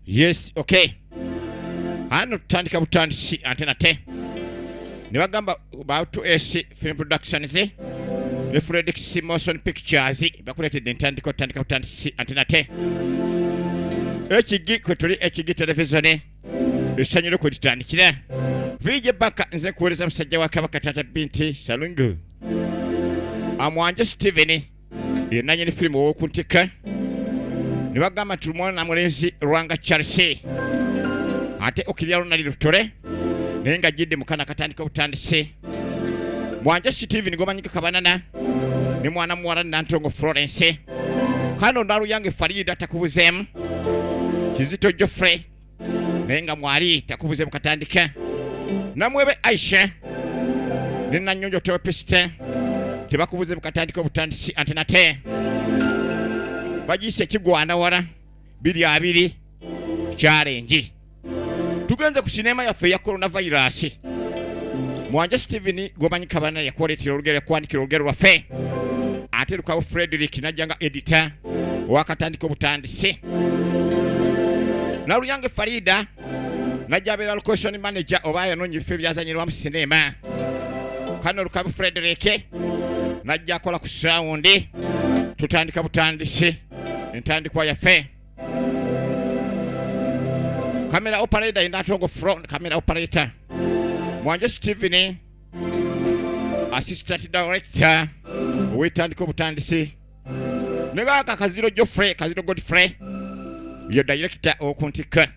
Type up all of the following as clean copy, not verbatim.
Yes, okay. Hano tutandika butandisi antena te. Nibagamba about AC Film Productions ne Fredix Motion Pictures bakuletedde ntandika butandisi antena te. Ekigi kwetuli ekigi television esanyiro ko ditandikira. Vije baka nze kuweleza musajja wa Kabaka Tata Binti Salungu. Amwanje Steven yenanye ni film wo kuntika. Nibagamba tulumona na mulenzi Rwanga Chelsea. Ate okibyalo nali lutore nenga jidde mukana katandika butandise. Mwanje Steven ngomanyika kabanana ni mwana mwara Nantongo Florence. Kano ndaru yange Farida takubuzemu. Kizito Geoffrey nenga mwari takubuzemu katandika. Namwebe Aisha nina nyonjo tewe piste tebakubuzemu katandika butandisi antena te. Bajise kigwana wara bili abiri challenge. Tugenze ku sinema yafe ya coronavirus. Mwanje Steven gomanyi kabana ya quality olugere kwandikira olugero lwafe. Ate lukawo Frederick najanga editor wakatandika butandisi. Na Ruyange Farida najabera location manager obaya nonyi fe byazanyirwa mu sinema. Kano lukawo Frederick najja kola ku sound tutandika butandisi entandikwa yafe. Camera operator in Nantongo front camera operator. Mwanje Steven assistant director wetandiko butandisi. Nega Kaziro Geoffrey Kaziro Godfrey yo director okuntika.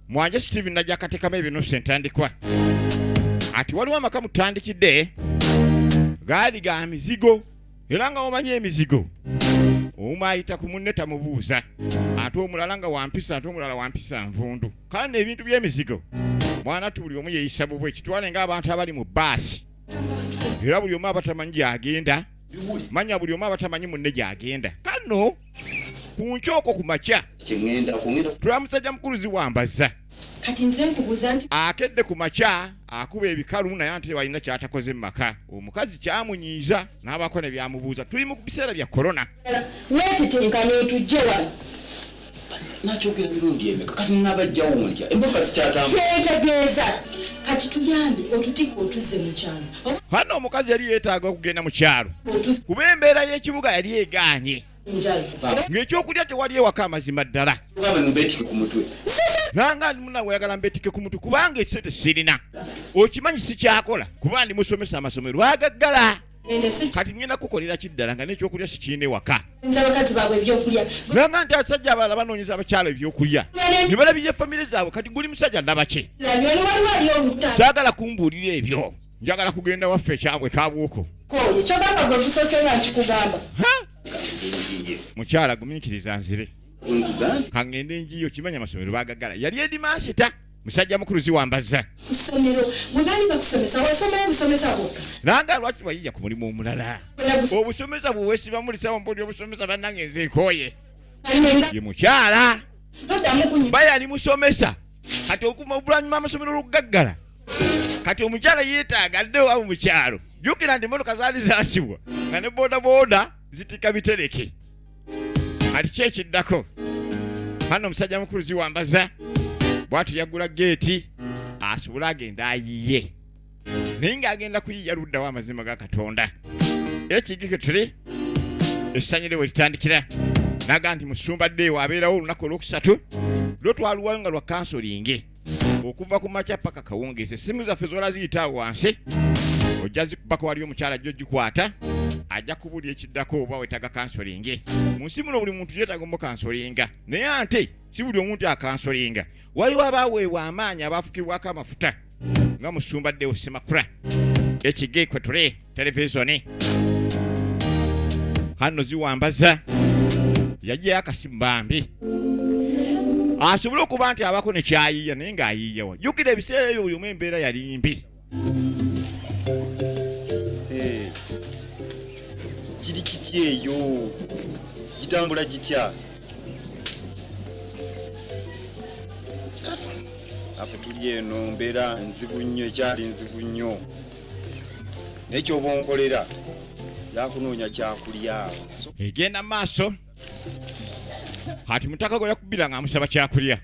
Mwanje Steven najja katika mebino sentandikwa. Ati waliwo makamu tandikide gali ga mizigo elanga omanye emizigo omayita kumuneta mubuuza ate omulalanga wampisa ate omulala wampisa nvundu kandi ebintu by'emizigo mwana tuli omu yeeyisa bubwe kitwale ng'abantu abali mu baasi era buli omu abatamanyi gyagenda manya buli omu abatamanyi munne gyagenda kano ku nkyoko ku makya tulamusajja mukuluzi wambaza kati nze nkubuuza nti akedde ku makya akuba ebikalu naye ate walina kyatakoze mu maka omukazi kyamunyiiza n'abako ne byamubuuza tuli mu biseera bya korona weetetenkana otujje wano nakyogera mirundi emeka kati nabajjawo mulya emboka zikyatambula kyetegeeza kati tuyambe otutiko otuzze mu kyalo hano omukazi yali yeetaaga okugenda mu kyalo kuba embeera y'ekibuga yali egaanye ng'ekyokulya tewali ewaka amazima ddala mbetike ku mutwe nanga muna wayagala mbetike ku mutwe kubanga ekisente sirina okimanyi sikyakola kuba ndi musomesa amasomero agaggala kati ngenda kukolera kiddala nga n'ekyokulya sikiine waka abakazi baabwe ebyokulya nanga nti abasajja abalala banoonyeza abakyalo ebyokulya ne balabirya famire zaabwe kati guli musajja ndabaki kyagala kumbuulira ebyo njagala kugenda waffe ekyabwe kabwoko kyogamba ze otusosenga nkikugamba mukyala gumiikiriza nzire kangende njiyo kimanya amasomero bagagala yali edimansita musajja mukuluzi wambaza kusomero bwe bali bakusomesa wasomera busomesa bwokka nanga lwaki wayija ku mulimu omulala obusomesa buweesiba mulisawo mpoli obusomesa bannange nze ekooye ye mukyala baya ali musomesa kati okuma obulanyuma amasomero olugaggala kati omukyala yeetaaga addewo abo mukyalo jjukira nti emmotoka zaali zaasibwa nga ne boodabooda zitika bitereke kati kyekiddako hano omusajja mukuluzi wambaza bwatu yagula geeti asobole agenda ayiye naye ng'agenda kuyiya luddawo amazima ga Katonda ekigike tuli essanyire we litandikira naga nti musumbaddeewo abeerawo olunaku olwokusatu lwotwaluwayo nga lwa kansolingi okuva ku makya paka kawungeezi essimu zaffe zola ziyitaawo wansi ojja zikubako wali omukyala jjo gikwata ajja kubulya ekiddako oba wetaaga kansolingi mu nsi muno buli muntu yeetaaga omu kansolinga naye ate si buli omuntu akansolinga waliwo abaaweebwa amaanyi abaafukibwako amafuta nga musumbaddeewo Semakula ekige kwe tule televisioni hano ziwambaza yaggyayo akasimu bambi asobole okuba nti abako ne kyayiiya naye ng'ayiiyawa jjukira ebiseera ebyo buli omu embeera yali mbi kiri kiti eyo gitambula gitya afe tuli eno mbeera nzibu nnyo ekyali nzibu nnyo nekyoba onkolera yakunoonya kyakulya egenda maaso Kati mutaka go yakubira nga amusaba kyakulya.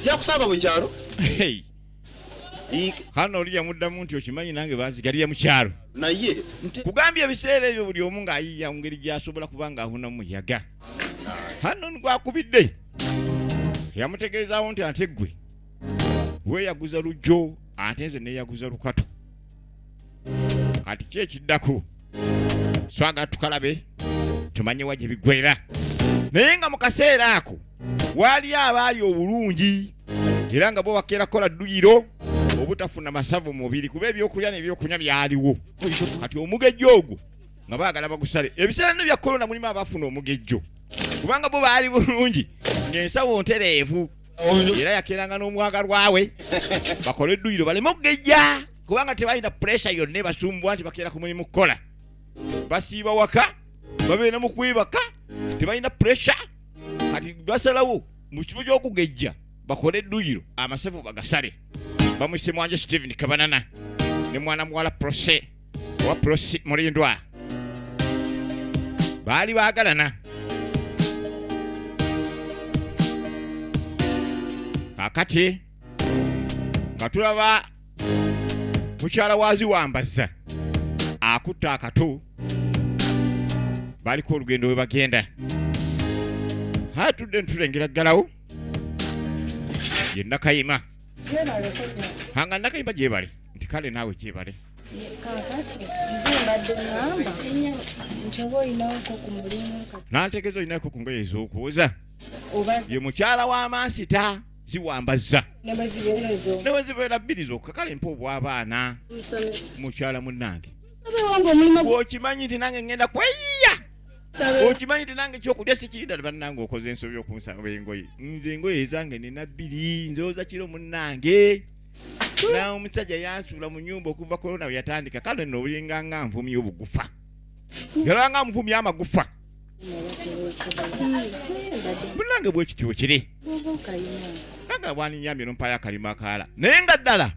Yakusaba mu kyalo. Hey. Hano oli yamuddamu nti okimanyi nange bazigalira mu kyalo. Naye kugambye ebiseera ebyo buli omu ng'ayiya ngeri gy'asobola kuba ng'afuna muyaga. Hano gwakubidde. Yamutegeezaawo nti ate ggwe weeyaguza lujjo ate nze neeyaguza lukato. Kati ki ekiddako? Swaga tukalabe tumanye wa gye biggweera. Naye nga mu kaseera ako waali abaali obulungi era nga bo bakeera kola dduyiro obutafuna masavu mubiri kuba ebyokulya n'ebyokunywa byaliwo. Kati omugejjo ogwo nga baagala bagusale. Ebiseera bino bya korona mulimu abafuna omugejjo kubanga bo baali bulungi ng'ensawo ntereevu era yakeeranga n'omwagalwa we bakole edduyiro baleme okugejja kubanga tebalina pressure yonna ebasumbwa nti bakeera ku mulimu kukola. Basiiba waka babeera mu kwebaka tebalina pressure. Kati basalawo mu kifo ky'okugejja bakole edduyiro amasavu bagasale. Bamwise Mwanje Steven Kabanana ne mwana muwala Prose wa Prose Mulindwa baali baagalana. Kakati nga tulaba mukyala waziwambaza akutta akato baliko olugendo we bagenda. Hatudde ntulengera ggalawo ye Nakayima. Hanga Nakayima gyebale nti kale naawe gyebale. Nantegeeza olinaako ku ngoye ez'okuwoza. Ye mukyala w'amansita ziwambaza. Ne bwe zibeera bbiri zokka kale mpa obw'abaana. Mukyala munnange. Bw'okimanyi nti nange ngenda kweyiya. Okimanyi nti nange ekyokulya sikiyinda bannange okoze ensobi okunsaba engoye. Nze engoye ezange nina bbiri nzooza kiro munnange. Nawe omusajja yansuula mu nnyumba okuva korona bwe yatandika kale nno obulinga nga nvumya obugufa. Yalaba nvumya amagufa. Munnange bwe kityo kiri. Kanga bwaninyambye n'ompaayo akalimo akaala. Naye nga ddala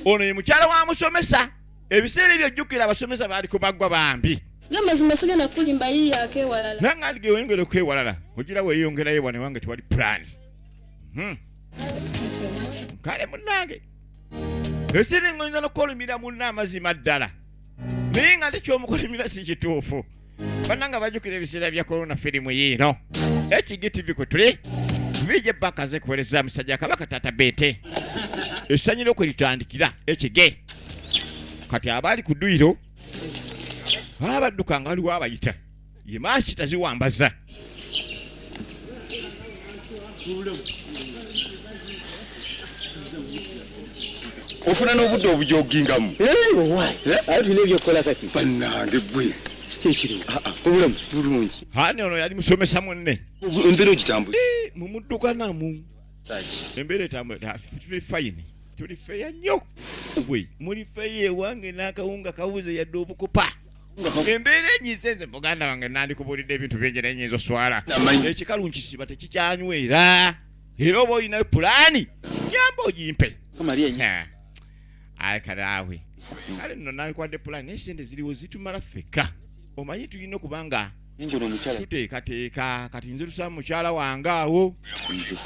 ono ye mukyala wa musomesa. Ebiseera ebyo jjukira abasomesa baaliko baggwa bambi. Mazima sigenda kulimba yiya akewalala. Nanga alige oyongere kwewalala. Ogira weeyongerayo wane wange tewali plan. Kale munnange. Esiri ngoyinza n'okukolimira munna amazima ddala. Naye nga tekyomukolimira si kituufu. Bannanga bajjukira ebiseera bya korona firimu yiino. EKYTV kwe tuli. Vije bbaka ze kuweereza musajja Kabaka Taata Bete. Essanyiro kwe litandikira ekige. Kati abaali ku dduyiro abadduka nga waliwo abayita ye mansita ziwambaza. ofuna n'obudde obujogingamu. Ayo tulina ebyokukola kati. Bannange ggwe. Kikiri. Obulamu bulungi. Hani ono yali musomesa munne. Embeera ogitambuza. Mu mudduka namu. Embeera etambula tuli fayini. Tuli feya nnyo. Bwe muli feya ewange n'akawunga kabuze yadde obukupa. Embeera enyisenze muganda wange nandikubulidde ebintu bingi n'enyinza oswala. Ekikalu nkisiba tekikyanywera. Era oba olina pulaani nyamba ogimpe. Ayi kalaawe. Kale nno nandikwadde pulaani naye sente ziriwo zitumala ffekka. Omanyi tulina okubanga tuteekateeka kati nze tusaba mukyala wange awo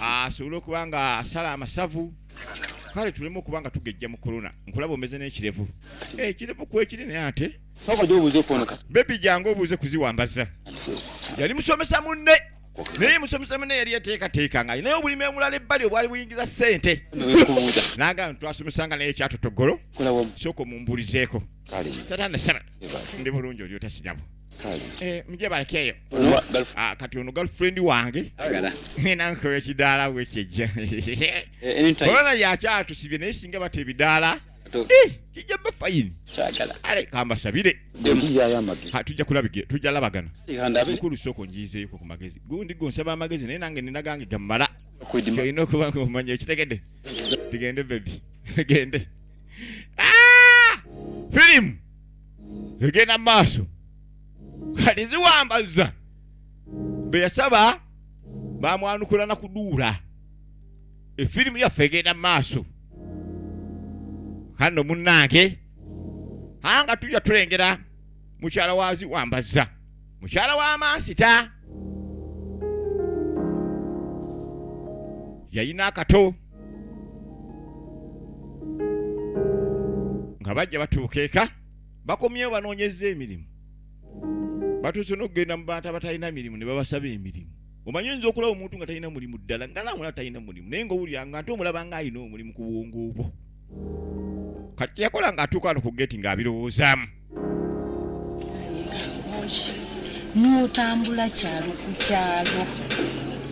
asobole okuba nga asala amasavu. Kale tuleme okuba nga tugejja mu korona. Nkulaba omeze n'ekirevu. Ekirevu kwekiri naye ate bebi jangu obuuze kuziwambaza. Yali musomesa munne. Naye musomesa munne yali yateekateekanga. Naye obulimi omulala ebbali obwali buyingiza ssente. N'agamba twasomesanga naye ekyatotogolo. Sooka mumbulizeeko. Satana saba. Ndi bulungi oli otasinyabo. Mje balekeyo. Kati ono girlfriend wange. Nankoye ekidaala wekijja. Korona yakyatusibye naye singa bata ebidaala. Kijja bba fayini. Ale kambasabire. Tujja kulabige, tujja labagana. Mukulu soko njizeeyo ku magezi. Gundi gonsaba amagezi naye nange nina gange gammala. Olina okuba ng'omanya ekitegedde. Tugende baby. Tugende. Firimu. Egenda maaso. Kati ziwambaza. Be yasaba bamwanukula na kuduula. Efirimu yaffe egenda maaso. Kano munnange anga tujja tulengera mukyala wazi wambaza mukyala wa Mansita yayina akato nga bajja batuuka eka bakomyewo banoonyeza emirimu batuuse n'okugenda mu bantu abatalina mirimu ne babasaba emirimu. Omanyi oyinza okulaba omuntu nga talina mulimu ddala nga naamulaba talina mulimu naye ng'owulira nga ate omulaba ng'alina omulimu ku bwongo obwo. Kati yakola ng'atuuka wano ku geeti ng'abirowoozaamu. N'otambula kyalo ku kyalo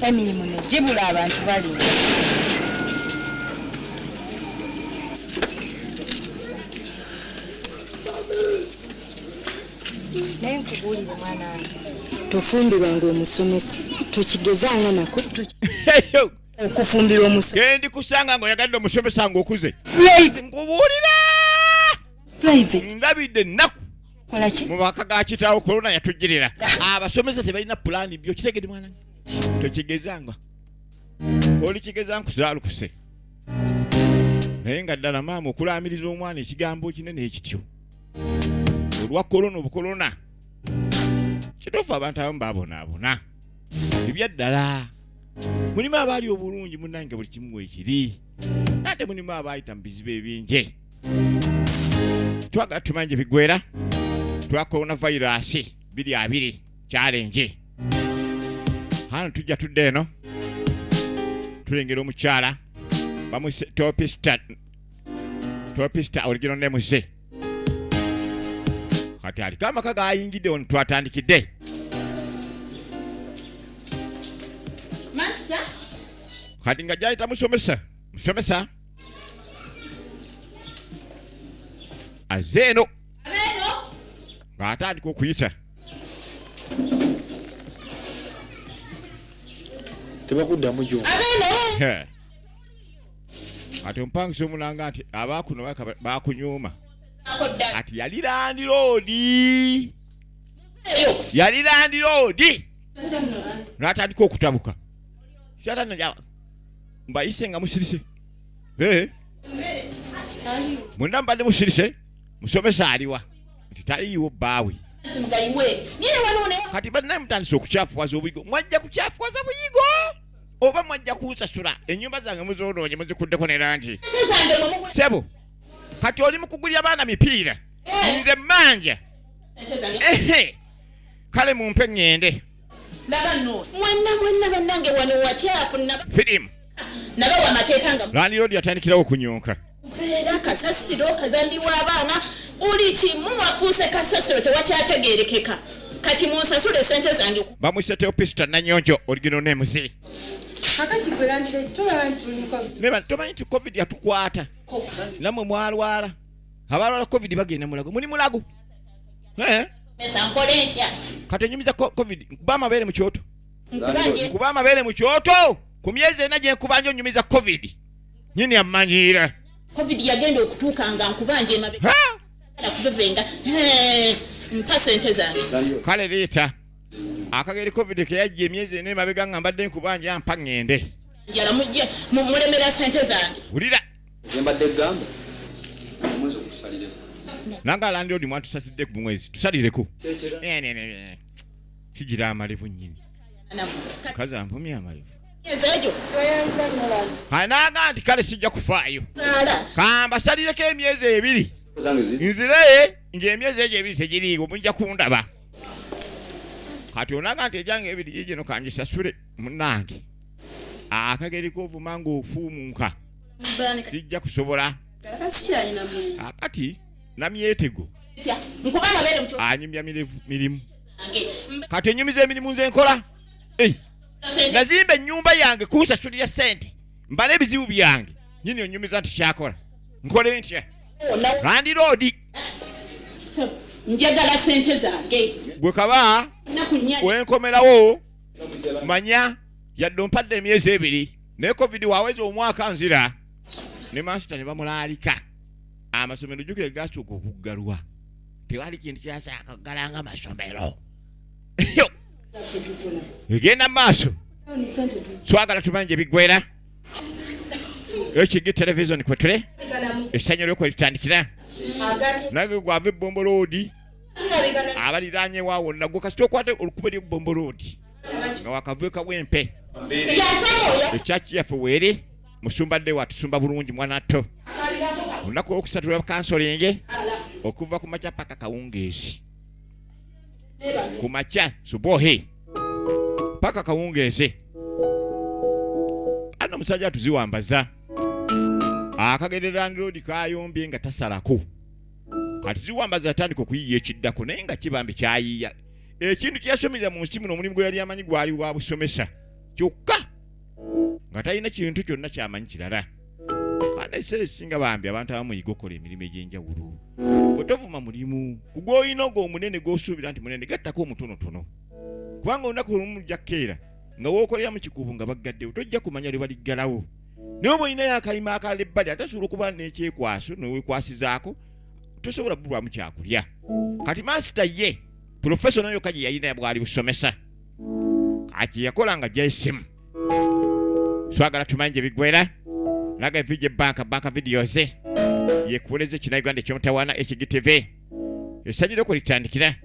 emirimu ne gibula abantu baliwo. Naye nkubulire mwana wange tofumbirwa ng'omusomesa tokigezanga nako okufumbira omusomesa. Gendi kusanga ng'oyagadde omusomesa ng'okuze. Nkubuulira ndabidde ennaku mu maka ga kitaawo korona yatujjirira abasomesa tebalina pulaani byo kitegedde mwana tokigezanga oli kigeza nkusaalukuse naye nga ddala maama okulaamiriza omwana ekigambo kinene ekityo olwa korona obukolona kituufu abantu abamu babonaabona ebyaddala mulimu abaali obulungi munnange buli kimu weekiri ate mulimu abaayita mu bizibu ebingi. Twagala tumanye bigwera twa coronavirus 2020 challenge. Hano tujja tudde eno tulengera omukyala bamwise topista original name ze kati ali kama kaga ayingidde ono twatandikidde. Master Kati nga jayita musomesa azeno ng'atandika okuyita tebakuddamu yo ati ompangisa omulanga nti abaakuno bakunyooma ati yali landiroodi n'atandika okutabuka kyatanaja mbayise nga musirise mwenda mbadde musirise musomesa aliwa nti taliiwo bbaawe kati bannaye mutandise okukyafuwaza obuyigo mwajja kukyafuwaza buyigo oba mwajja kunsasula ennyumba zange muzoonoonye muzikuddeko ne langi sebo kati oli mukugulya baana mipiira nze mmanja kale mumpe ŋŋende mwenna bannange wano wakyafu firimu nabawa amateeka nga landiroodi yatandikirawo okunyonka era kasasiro kazambiwa abaana buli kimu wafuuse kasasiro tewakyategeerekeka kati munsasule sente zange bamwise teopista nanyonjo original name ze Akati gwe landire tulaba nti tuli mu COVID. neba tomanyi nti covid yatukwata namwe mwalwala abalwala covid bagenda mulago muli mulago mesa nkole ntya kati enyumiza covid nkuba amabeere mu kyoto nkubanje nkuba amabeere mu kyoto ku myezi ena gye nkubanja onyumiza covid nyini amanyiira covid yagenda okutuuka nga nkubanje emabe kuvevenga mpa sente zange kale leeta akageri covid keyajja emyezi ena emabega nga mbadde nkubanja mpa ŋŋende njala mujje mulemera sente zange wulira zembadde gamba mwezi okutusalireko nanga landiroodi mwatusasidde ku mwezi tusalireko kigira amalevu nnyini kazi anvumye amalevu ezejo Toyanza nolandi. kanaga nti kale sijja kufaayo sala kambasalireko emyezi ebiri zange zizi nzire ng'emyezi egyo ebiri tegiriiwo mujja kundaba kati onaga nti egyange ebiri gigino kangisasule munnange akageri koovuma ng'ofuumuka sijja kusobola kasikyalina mu akati namyetego nkuba amabeere mu anyumya mirimu kyange kati enyumiza emirimu nze nkola nazimba ennyumba yange kunsasulira sente mbala ebizibu byange nyini onyumiza nti kyakola nkole ntya landiroodi njagala sente zange gwe kaba nakunya wenkomerawo manya yadde ompadde emyezi ebiri naye covid waweza omwaka nzira ne masita ne bamulaalika amasomero jjukire gasooka okuggalwa tewali kintu kyasaaka kugalanga amasomero egenda maaso twagala tumanye ebigwera ekigi televisioni kwetule essanyu lyokwe litandikira nange gwava ebombo loodi abaliranye waawo nagwo kasita okwate olukuba ly'Obombo Road nga wakavuyo kawempe ekyaki yaffe weere musumbadde watusumba bulungi mwanatto olunaku olwokusatu lwa kansolinge okuva ku makya paka kawungeezi ku makya subohe paka kawungeezi ano omusajja tuziwambaza akagerera road kayombye nga tasalako kati ziwambaza atandika okuyiiya ekiddako naye nga kibambe kyayiiya ekintu kyasomerera mu nsi muno omulimu gwe yali amanyi gwali wa busomesa kyokka nga talina kintu kyonna kyamanyi kirala ana ekiseera ekisinga bambi abantu abamu yiga okola emirimu egy'enjawulo bwetovuma mulimu kugwolina ogwo omunene gw'osuubira nti munene gattako omutonotono kubanga olunaku olumu lujja kukeera nga wookolera mu kikuubo nga baggaddewo tojja kumanya lwe baliggalawo naye oba olinayo akalima akala ebbali ate osobola okuba n'ekyekwaso neweekwasizaako tosobola bulwamu kyakulya kati masita ye professional yokka gye yalina bwali busomesa kati yakola nga gyesimu swagala tumanyi gye bigwera laga evije banka videos yekuweleze kina Uganda ekyomutawaana EKYTV esajjira ko litandikira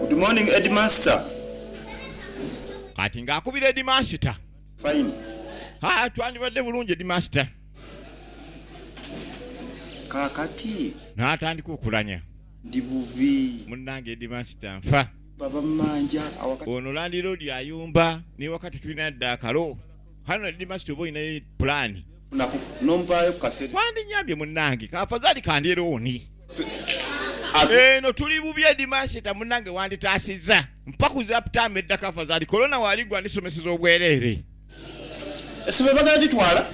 Good morning, Headmaster. kati ng'akubira Headmaster. Fine. Twandibadde bulungi Headmaster. Kakati. N'atandika okulanya. Ndi bubi. Munnange Headmaster nfa. Baba manja awakati. Ono Land Road ayumba ni wakati tulina Dakaro. Hano Headmaster oba olinayo plan. Nompaayo kasete. Wandinyambye munnange kaafazali kandyeroni. No tuli bubi Headmaster munnange wanditaasizza. Mpakuza aputame eddaka afazali korona waligwa ndisomeseza obwereere. Esibe bagala ditwala?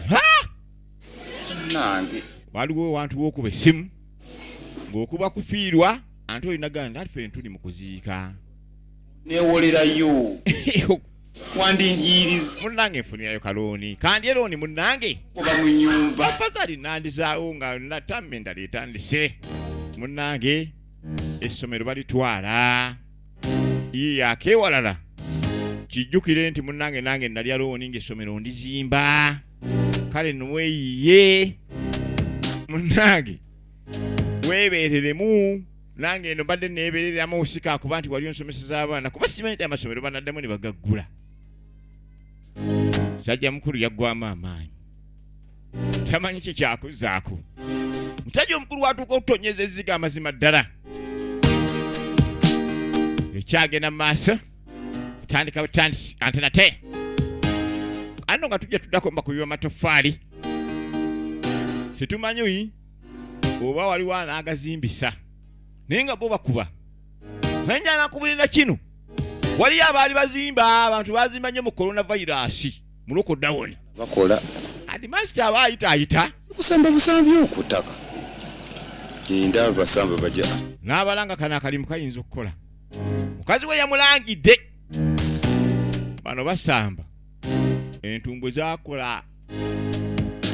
Nange. Waliwo wantu b'okuba essimu ng'okuba kufiirwa ate olina ganda ati ffe tuli mu kuziika. Neewolerayo. Wandinjiriza. Munnange nfunirayo kalooni. Kandyeroni munnange. Oba mu nnyumba. Afazali nandizaawo nga natamme endala etandise. Munnange essomero balitwala. Ye akeewalala. Kijjukire nti munnange nange nalya looni ng'essomero ndizimba. Kale nweyiye. Munnange weebereremu nange eno badde neebereramu osika kuba nti wali onsomeseza abaana kuba simanyi nti amasomero banaddamu ne bagaggula. Sajja mukulu yaggwamu amaanyi tamanyi kye kyakuzaako. Musajja omukulu watuuka okutonyeza ezziga amazima ddala. Ekyagenda mu maaso tandika butandisi ante nate ano nga tujja tuddako mbakubiba matoffaali situmanyi oba waliwo anaagazimbisa naye nga bo bakuba nenya nakubulira kino waliyo abaali bazimba abantu bazimba nnyo mu coronavirus mu lockdown Bakola. Headmaster aba ayitaayita Kusamba busambi okutaka. Ndaba basamba bajja. n'abalanga kana akalimu kayinza okukola. Mukazi we yamulangidde bano basamba entumbwe zaakola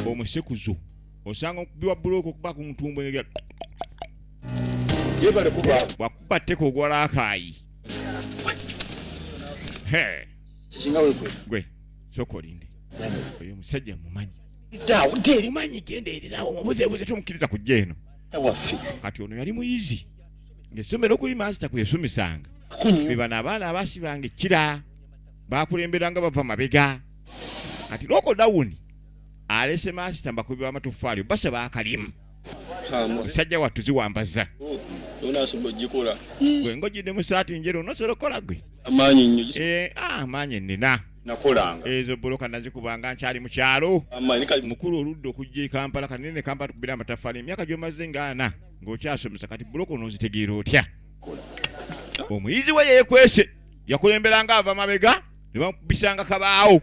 omusekuzo osanga okubiwa buloko okuba ku ntumbwe ngega Yebale kuba. wakuba tteko ogwala akaayi. Kinga wekwe. Gwe sokolinde oyo musajja mumanyi Dawo teri mumanyi gendeererawo mubuzeebuze tomukiriza kujja eno. waffe. Kati ono yali muyizi ng'essomero okuli maasita kwe yasomisanga be bano abaana abaasibanga ekkira baakulemberanga bava mabega. Kati lockdown alese maasita mbakubi b'amatoffaali basaba akalimu. Omusajja wattu ziwambaza Onasobola ogikola. gwe ng'ojjidde mu saati njeru onosobola okukola gwe. Amaanyi nnyo. Amaanyi nnina Nakolanga. ezo bboloka nazikubanga nkyali mu kyalo. Amaanyi kali Mukulu oludde okujja e Kampala kanene Kampala tukubira amataffaali emyaka gy'omaze ng'ana ng'okyasomesa kati bboloka onoozitegeera otya. Omuyizi we yeekwese yakulemberanga ava mabega ne bamukubisanga kabaawo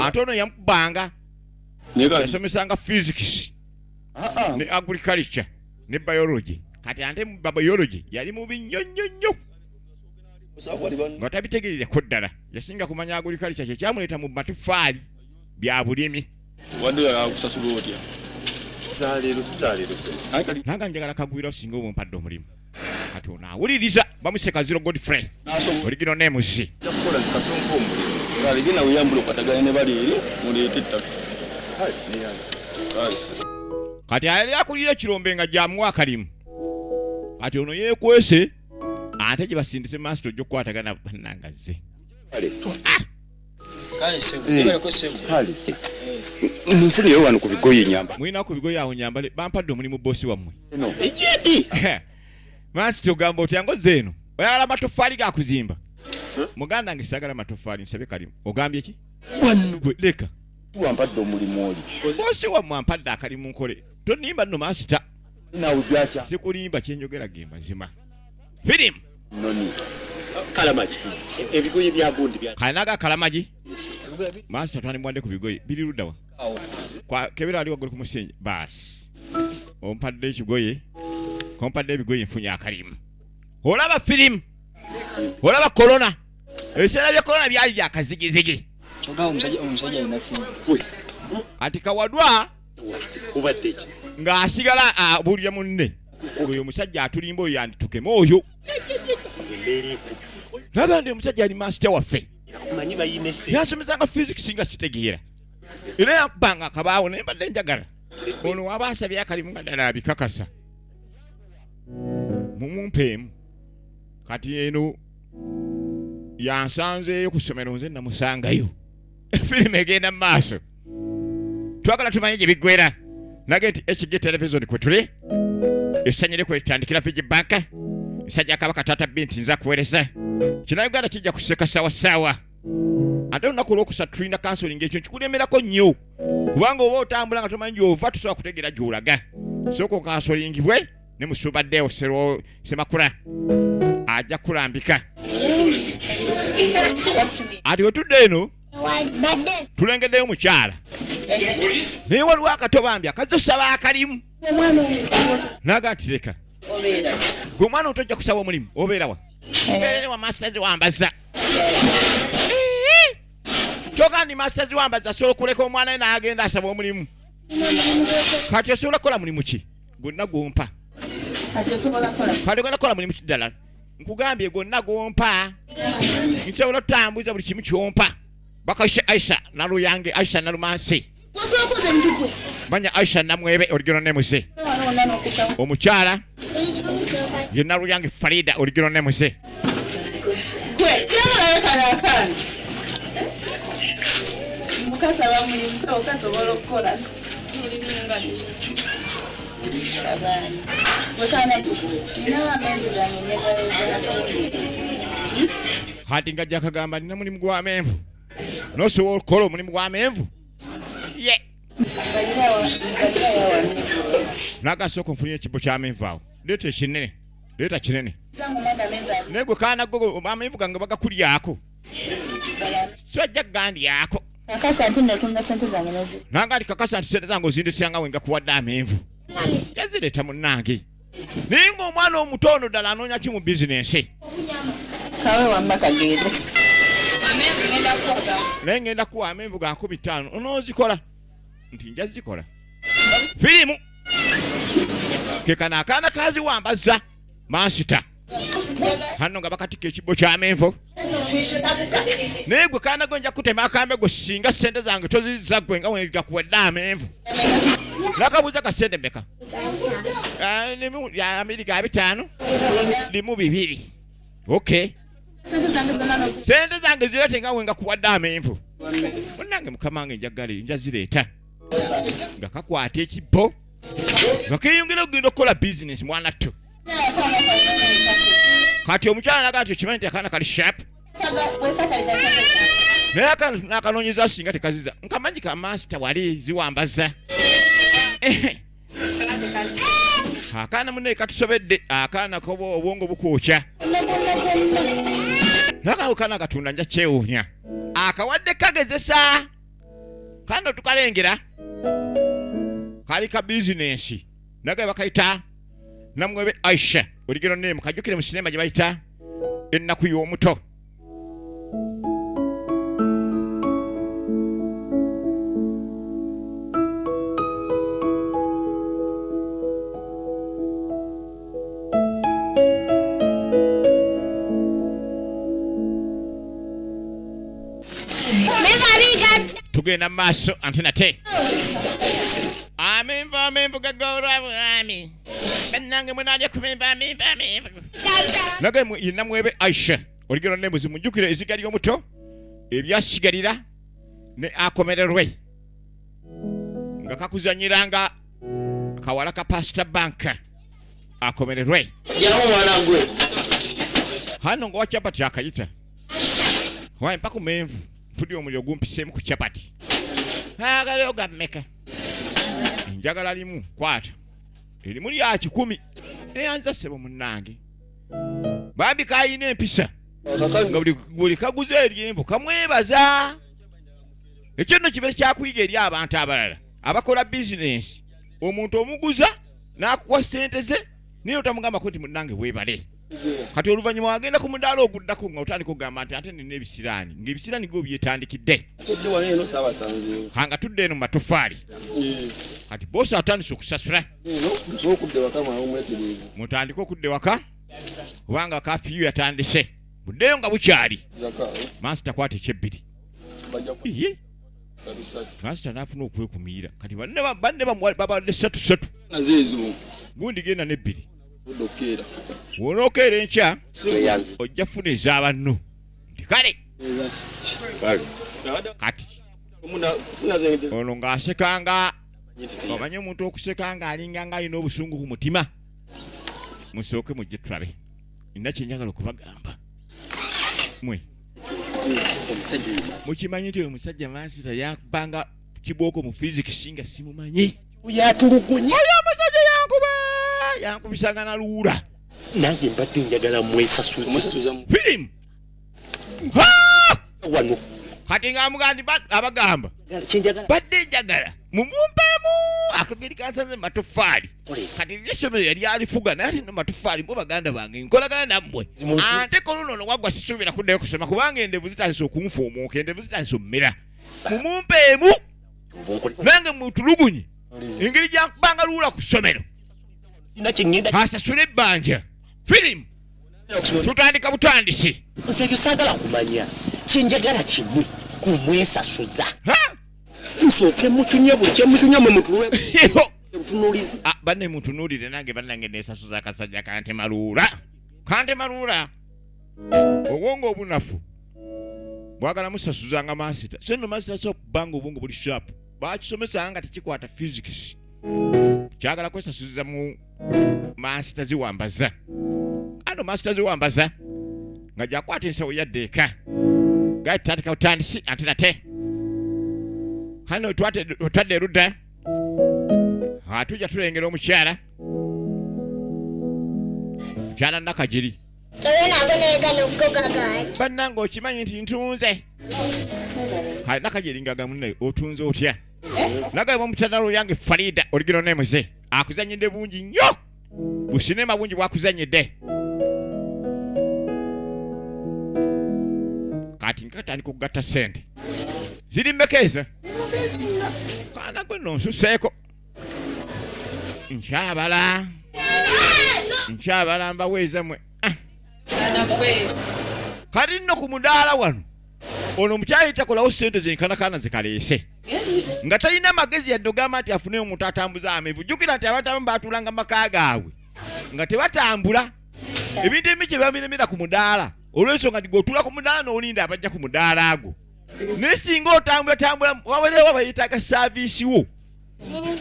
ate ono yamukubanga yasomesanga physics ne agriculture ne biology. Kati ate mu biology yali mubi nnyo nnyo nnyo nga tabitegeererako ddala. Yasinga kumanya agriculture kye kyamuleeta mu matoffaali bya bulimi. wadde akusasula otya. Saalero se. Nanga njagala kagwira singa oba ompadde omulimu. Kati ono awuliriza bamuseka Zero Godfrey original name zi. Yakola zikasonko omuliro. Kale gina uyambula okwatagana ne bali eri muleete ettaka. kati ali akulira kirombe nga jamuwa akalimu kati ono yekwese ate gye basindise maaso tojja okukwatagana bannangaze munfuneyo wano ku bigoye nyamba mulina ku bigoye awo nyambale bampadde omulimu boosi wammwe maaso togamba oti yangoze eno oyagala matoffaali gakuzimba muganda nge sagala matoffaali nsabe kalimu ogambye ki gwe leka wampadde omulimu oli boosi wammwe ampadde akalimu nkole tonimba nno maasita sikulimba kyenjogera ge mazima firimu kalamagi ebigoye bya gundi bya kanaga kalamagi maasita twanimwadde ku bigoye biri luddawa kwa kebera ali waggulu ku musingi baasi ompadde ekigoye kompadde ebigoye nfunye akalimu olaba firimu olaba korona ebiseera bya korona byali byakazigizigi ati kawadwa ng'asigala abuulira munne oyo omusajja atulimba oyo yanditukemu oyo nagandi omusajja ali maasita waffe yansomesanga physics nga sitegeera era yabbanga akabaawo naye mbadde njagala ono waba asabye akalimu nga ddala abikakasa mumumpeemu kati eno yansanzeeyo ku ssomero nze namusangayo firimu egenda mu maaso twagala tumanye gye biggwera nage nti HG television kwe tuli esanyire kwe litandikira Fiji Bank esajja kabaka tata binti nza kuweereza kino Uganda kijja kuseka sawa ate olunaku olwokusatu tulina counseling ekyo nkikulemerako nnyo kubanga oba otambula nga tomanyi gy'ova tusobola kutegeera gy'olaga sooka okansolingibwe ne musubaddeewo semakula ajja kulambika ati wetudde eno tulengeddeyo mukyala naye waliwo akatobambi akazosaba akalimu naga nti leka gwe omwana otojja kusaba omulimu obeerawa mbeerere wa masters wambaza kyoga ndi masters wambaza asobola okuleka omwana we n'agenda asaba omulimu kati osobola kukola mulimu ki gwonna gwompa kati ogenda kukola mulimu kiddala nkugambye gwonna gwompa nsobola otambuza buli kimu kyompa bakaisha Aisha naluyange Aisha nalumansi manya Aisha namwebe origino nemuse omukyala ye naluyange Farida origino nemuse mukasa bamulimu so okasobola okukola mulimu ngaki abana mutana ninawa mendu gange hati ngajja kagamba nina mulimu gwa menvu nosobola okukola omulimu gwa menvu ye nagasooka nfunye ekibbo kya menvu awo leeta ekinene leeta kinene naye gwe kaana go amenvu gange bagakulyako so ajja kugandyako kakasa nti natunda sente zange nozi nanga ndi kakasa nti sente zange ozindisanga wenga kuwadde amenvu yazireeta munnange naye ng'omwana omutono ddala anoonya ki mu bizinensi kawe wamba kagende naye ngenda kuwa amenvu ga 15 onoozikola nti nja zikola firimu kekana akaana kaziwambaza mansita hano nga bakatika ekibbo ky'amenvu naye gwe kaana gwe nja kutema akambe gwe singa sente zange tozizza gwe nga wegakuwadde amenvu nakabuuza kasente mmeka Amerika 5 limu 2 okay sente zange zirete nga wenga kuwadde amenvu munnange mukama wange njagala nja zireeta nga kakwata ekibbo nga keeyongera okugenda okukola bizinesi mwana tto kati omukyala naga nti okimanyi nti akaana kali sharp naye nakanoonyeza singa tekaziza nkamanyi ka maasita wali ziwambaza akaana munne katusobedde akaana koba obwongo bukwokya nakawe kaana katunda nja kyewuunya akawadde kagezesa kano tukalengera kali ka bizinensi nagaye bakayita namwebe Aisha origino name kajjukire mu sinema gye bayita ennaku y'omuto tugenda maaso ante nate amenvu gagora mwami bannange mwenalya kumemba amenvu nage yina mwebe Aisha oligero ne muzimu njukire ezigali omuto ebyasigalira ne akomererwe nga kakuzanyiranga kawala ka Pastor Bank akomererwe yawo mwana ngwe hano ngo chapati akayita wae mpaka menvu pudi omulyo gumpisemu ku chapati agale gammeka njagala limu kwata elimu lya 10 eyanza sebo munnange babi kayina empisa nga buli kaguze eryembo kamwebaza ekyo kibere kyakuyiga eri abantu abalala abakola business omuntu omuguza n'akuwa sente ze niyo otamugamba ko nti munnange webale kati oluvanyuma wagenda ku mudaala oguddako nga otandika okugamba nti ate nina ebisiraani ng'ebisiraani go byetandikidde hanga tudde eno mu matofaali kati boosi atandise okusasula mutandike okudde waka kubanga kafiyu yatandise buddeyo nga bukyali mansita kwata ekyebbiri mansita n'afuna okwekumiira kati banne babadde 3 gundi genda n'ebbiri wonokeera enkya ojja funa ez'abanno nti kale kati ono ng'asekanga omanye omuntu okusekanga alinganga alina obusungu ku mutima musooke mujje tulabe nina kyenjagala okubagamba mwe mukimanyi nti omusajja mansita yakubanga kibooko mu fizikisi nga simumanyi yatulugunya omusajja yankubisanga na luula nange mbadde njagala mwesasuza firimu wano kati ng'amugandi abagamba kyenjagala badde njagala mumumpemu akageri kansanze matofaali kati lyessomero yali alifuga naye ate no matofaali mbo baganda bange nkolagana nammwe ate koluno ono waggwa sisuubira kuddayo kusoma kubanga endevu zitandise okunfuumuuka endevu zitandise ommera mumumpemu nange mutulugunye engeri gyankubanga luula ku ssomero asasule ebbanja firimu tutandika butandisi nsebyo saagala kumanya kyenjagala kimu kumwesasuza nsooke mutunye buli kyemutunya mwe mutunuulizi banne mutunuulire nange bannange neesasuza akasajja kantemaluula obwongo obunafu bwagala musasuzanga mansita so nno mansita so okubanga obwongo buli shaapu bakisomesanga nga tekikwata physics kyagala kwesasuza mu mansita ziwambaza ano mansita ziwambaza nga gyakwata ensawo yadde eka gali tutandika butandisi ante nate hano otwadde erudda atujja tulengera omukyala mukyala nakagiri bannanga okimanyi nti ntunze nakagiri ngaga munne otunze otya nagaba omutanalo yange Farida oligiro nemuze akuzanyidde bungi nnyo businema bungi bwakuzanyidde kati nkatandika okugatta sente ziri mmekeza kana gwe nonsuseeko nkyabala mbaweeza mwe kati nno ku mudaala wano ono omukyala takolawo sente zenkanakana zikaleese nga talina magezi yadde ogamba nti afune omuntu atambuza amenvu jjukira nti abatamu baatulanga maka gaabwe nga tebatambula ebintu ebimu kye babiremera ku mudaala olw'ensonga nti g'otuula ku mudaala n'olinda abajja ku mudaala ago naye singa otambula wawerewo bayitaaga saaviisi wo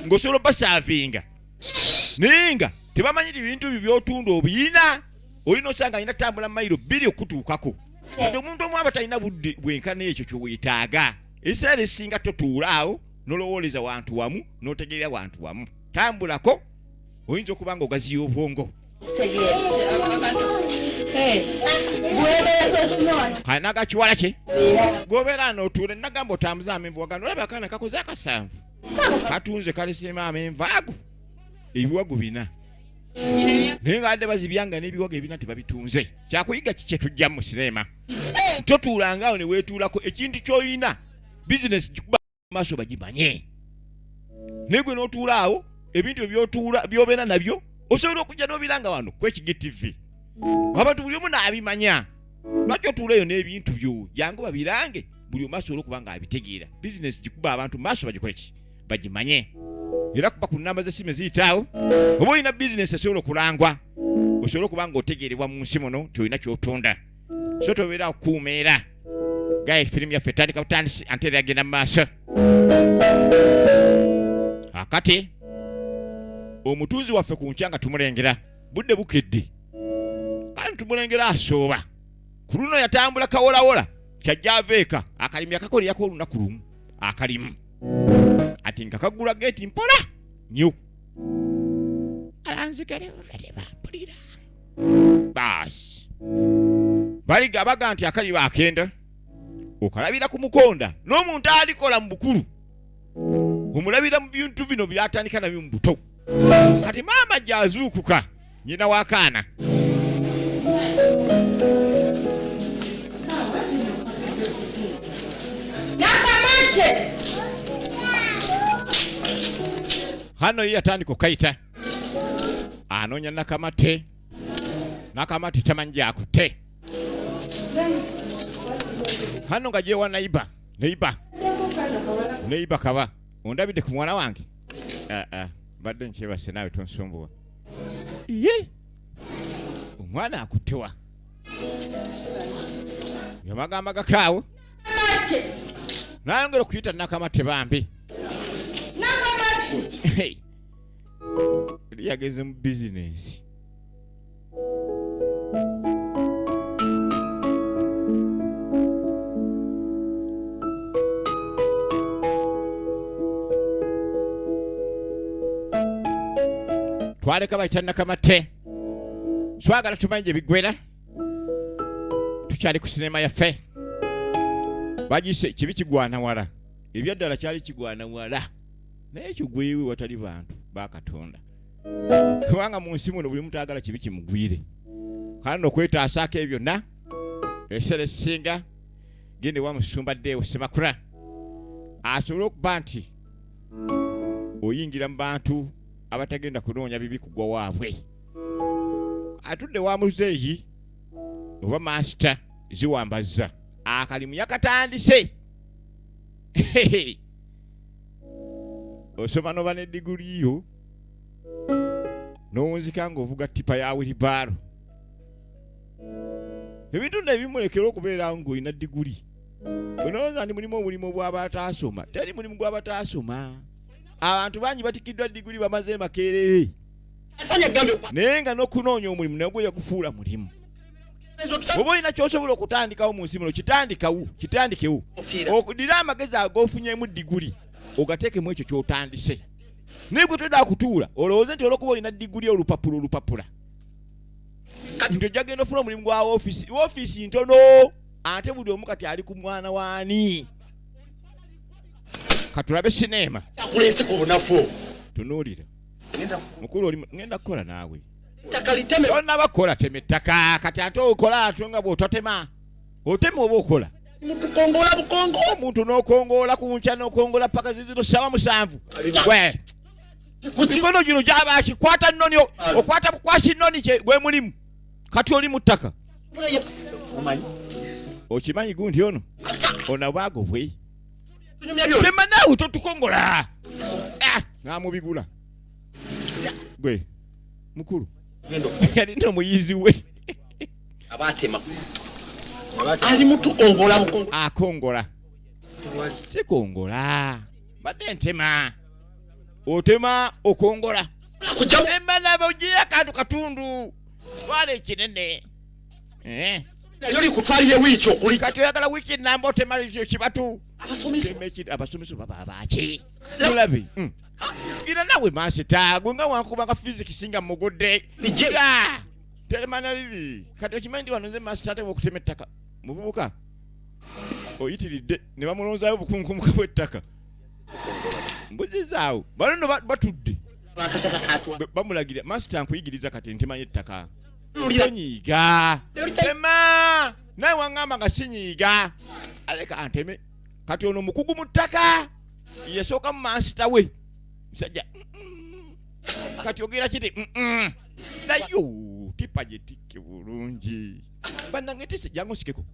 ng'osobola obasaavinga naye nga tebamanyi ti bintu byo by'otunda obiyina olina osanga alina tambula mayiro 2 okutuukako kati omuntu omu aba talina budde bwenkana ekyo kyeweetaaga ekiseera esinga totuulaawo nolowooleza wantu wamu n'otegeera wantu wamu tambulako oyinza okuba nga ogaziya obwongo kale nagakiwala kye gobeera n'otuula nagamba otambuza amenvu wagano olaba akaana kakoze akasanvu katunze kaleseemu amenvu ago ebiwago 4 naye nga adde bazibyanga n'ebiwago ebina tebabitunze kyakuyiga kikye tujja mu sinema totuulangaawo ne weetuulako ekintu ky'oyina bizinesi gikuba maaso bagimanye naye gwe n'otuulaawo ebintu by'obeera nabyo osobola okujja n'obiranga wano kwekigi TV abantu buli omu n'abimanya lwaki otuulayo n'ebintu byo jangu babirange buli omaso olokubanga abitegeera business gikuba abantu maso bagikole ki bagimanye era kuba ku namba z'essimu eziyitaawo oba olina business esobola okulangwa osobola okubanga otegeerebwa mu nsi muno nti olina ky'otunda so tobeera okukuuma era gaye firimu yaffe etandika butandisi ate era yagenda mu maaso akati omutunzi waffe ku nkya nga tumulengera budde bukedde kandi tumulengera asooba ku luno yatambula kawolawola kyajja aveeka akalimu yakakolerako olunaku lumu akalimu ati nga kagula geeti mpola nnyo alanzikeretebampulira baasi baliga abaga nti akali baakenda okalabira ku mukonda n'omuntu alikola mu bukulu omulabira mu bintu bino byatandika nabyo mu buto kati maama gyazuukuka nyina w'akaana hano ye yatandika okayita anoonya nakamate nakamate tamanyi gy'akutte hano nga gyewa neiba kaba ondabidde ku mwana wange badde nkyebase naawe tonsumbuwa ye omwana akuttewa yamagamba gakaawo nayongera okuyita nakamate bambi yageze mu bizinesi twaleka bayita nakamate twagala tumanyi gye biggwera tukyali ku sinema yaffe bagise kibi kigwana wala ebyaddala kyali kigwana wala naye ekyo gwewe watali bantu bakatonda kubanga mu nsi muno buli muntu agala kibi kimugwire kandi okwetaasaako ebyo byonna ekiseera ekisinga gende wa musumba ddeewo Semakula asobole okuba nti oyingira mu bantu abatagenda kunoonya bibi kugwa waabwe atudde wa muzeeyi oba maasita ziwambazza akalimu yakatandise osoma noba ne diguli yo n'owunzika ng'ovuga tipa ya wilibaalo ebintu nno ebimulekera okubeerawo ng'olina diguli onowooza ndi mulimu obulimu bw'abataasoma teri mulimu gw'abataasoma abantu bangi batikiddwa diguli bamaze makeerere naye nga n'okunoonya omulimu nagwe yagufuula mulimu oba olina ky'osobola okutandikawo mu nsi muno kitandikewo okudira amagezi ag'ofunyemu diguli ogateekemu ekyo ky'otandise naye gwe toda kutuula olowooze nti olwokuba olina diguli olupapula nti ojja genda ofuna omulimu gwa woofiisi ntono ate buli omu kati ali ku mwana waani katulabe sineema tunuulira mukulu ngenda kukola naawe onnabakola tema ettaka kati ate okola atyo nga bw'ototema otema oba okola omuntu n'okongoola ku nkya n'okongoola paka zizino ssaawa 7 mikono gino gyaba kikwata nnoni okwata bukwasi nnoni gwe mulimu kati oli mu ttaka okimanyi gundi ono onabwago bwe tema naawe totukongola ng'amubigula gwe mukulu yalina omuyizi we ali mutukongola akongola sikongola badde ntema otema okongola tema nabo ogiya kantu katundu twala ekinene yali kutwaliye wiiki okuli kati oyagala wiiki namba otema kibatu abasomesa baba baki mulabe gira nawe maasita gwe nga wankubanga fizikisi nga mugodde telemana liri kati okimanyi nti wano nze maasita ate okutema ettaka muvubuka oyitiridde ne bamulonzaayo obukunkumuka bw'ettaka mbuzizaawo banono batudde bamulagira maasita nkuyigiriza kati ntemanyi ettaka onyiiga tema naye waŋŋamba nga sinyiiga aleka anteme kati ono mukugu mu ttaka yasooka mu maasita we musajja kati ogera kiti nayo tipa gyetikke bulungi bannange tese jangu sikeko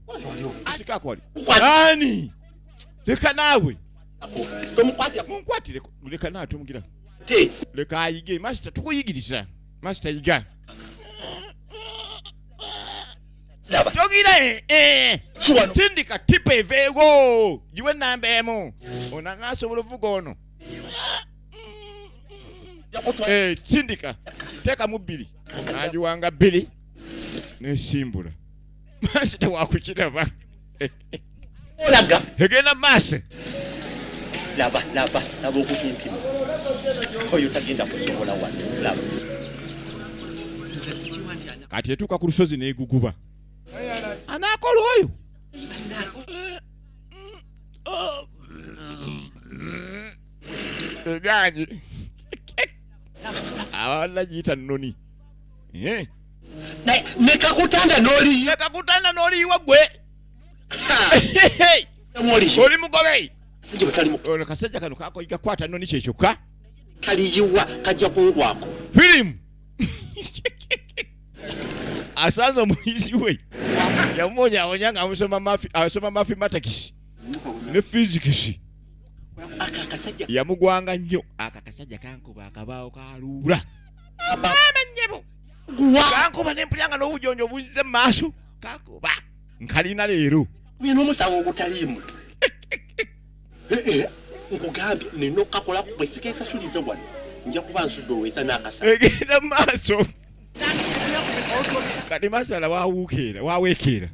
sikako wali ani leka naawe tomukwatira munkwatire leka naawe tumugira te leka ayige master tukuyigiriza master yiga laba togira chiwano tindika tipe eveego yiwe namba emu ona nasobola ovuga ono yakotwa tindika teka mu 2 agiwanga 2 nesimbula master wakukiraba olaga egenda master laba okukintima oyo tagenda kusobola wano laba kati etuuka ku lusozi neeguguba anaakola oyo eganyi awala giyita nnoni nekakutanda n'oliyiwa gwe oli mugobe ono kasajja kano kakoyiga kwata nnoni kyekyokka kaliyiwa kajja kungwako firimu asanze omuyizi we yamumonyawonya nga asoma mathematics ne physics yamugwanga nnyo akakasajja kankuba akabaawo kaluula amanyebo kankuba nempulanga n'obujonjo bunze mu maaso kankuba nkalina leero bino omusawo obutaliimu nkugambye nina okukakola bwesika esasulize wano nja kuba nsudde oweesa n'akasa egenda mu maaso kati masala waweekera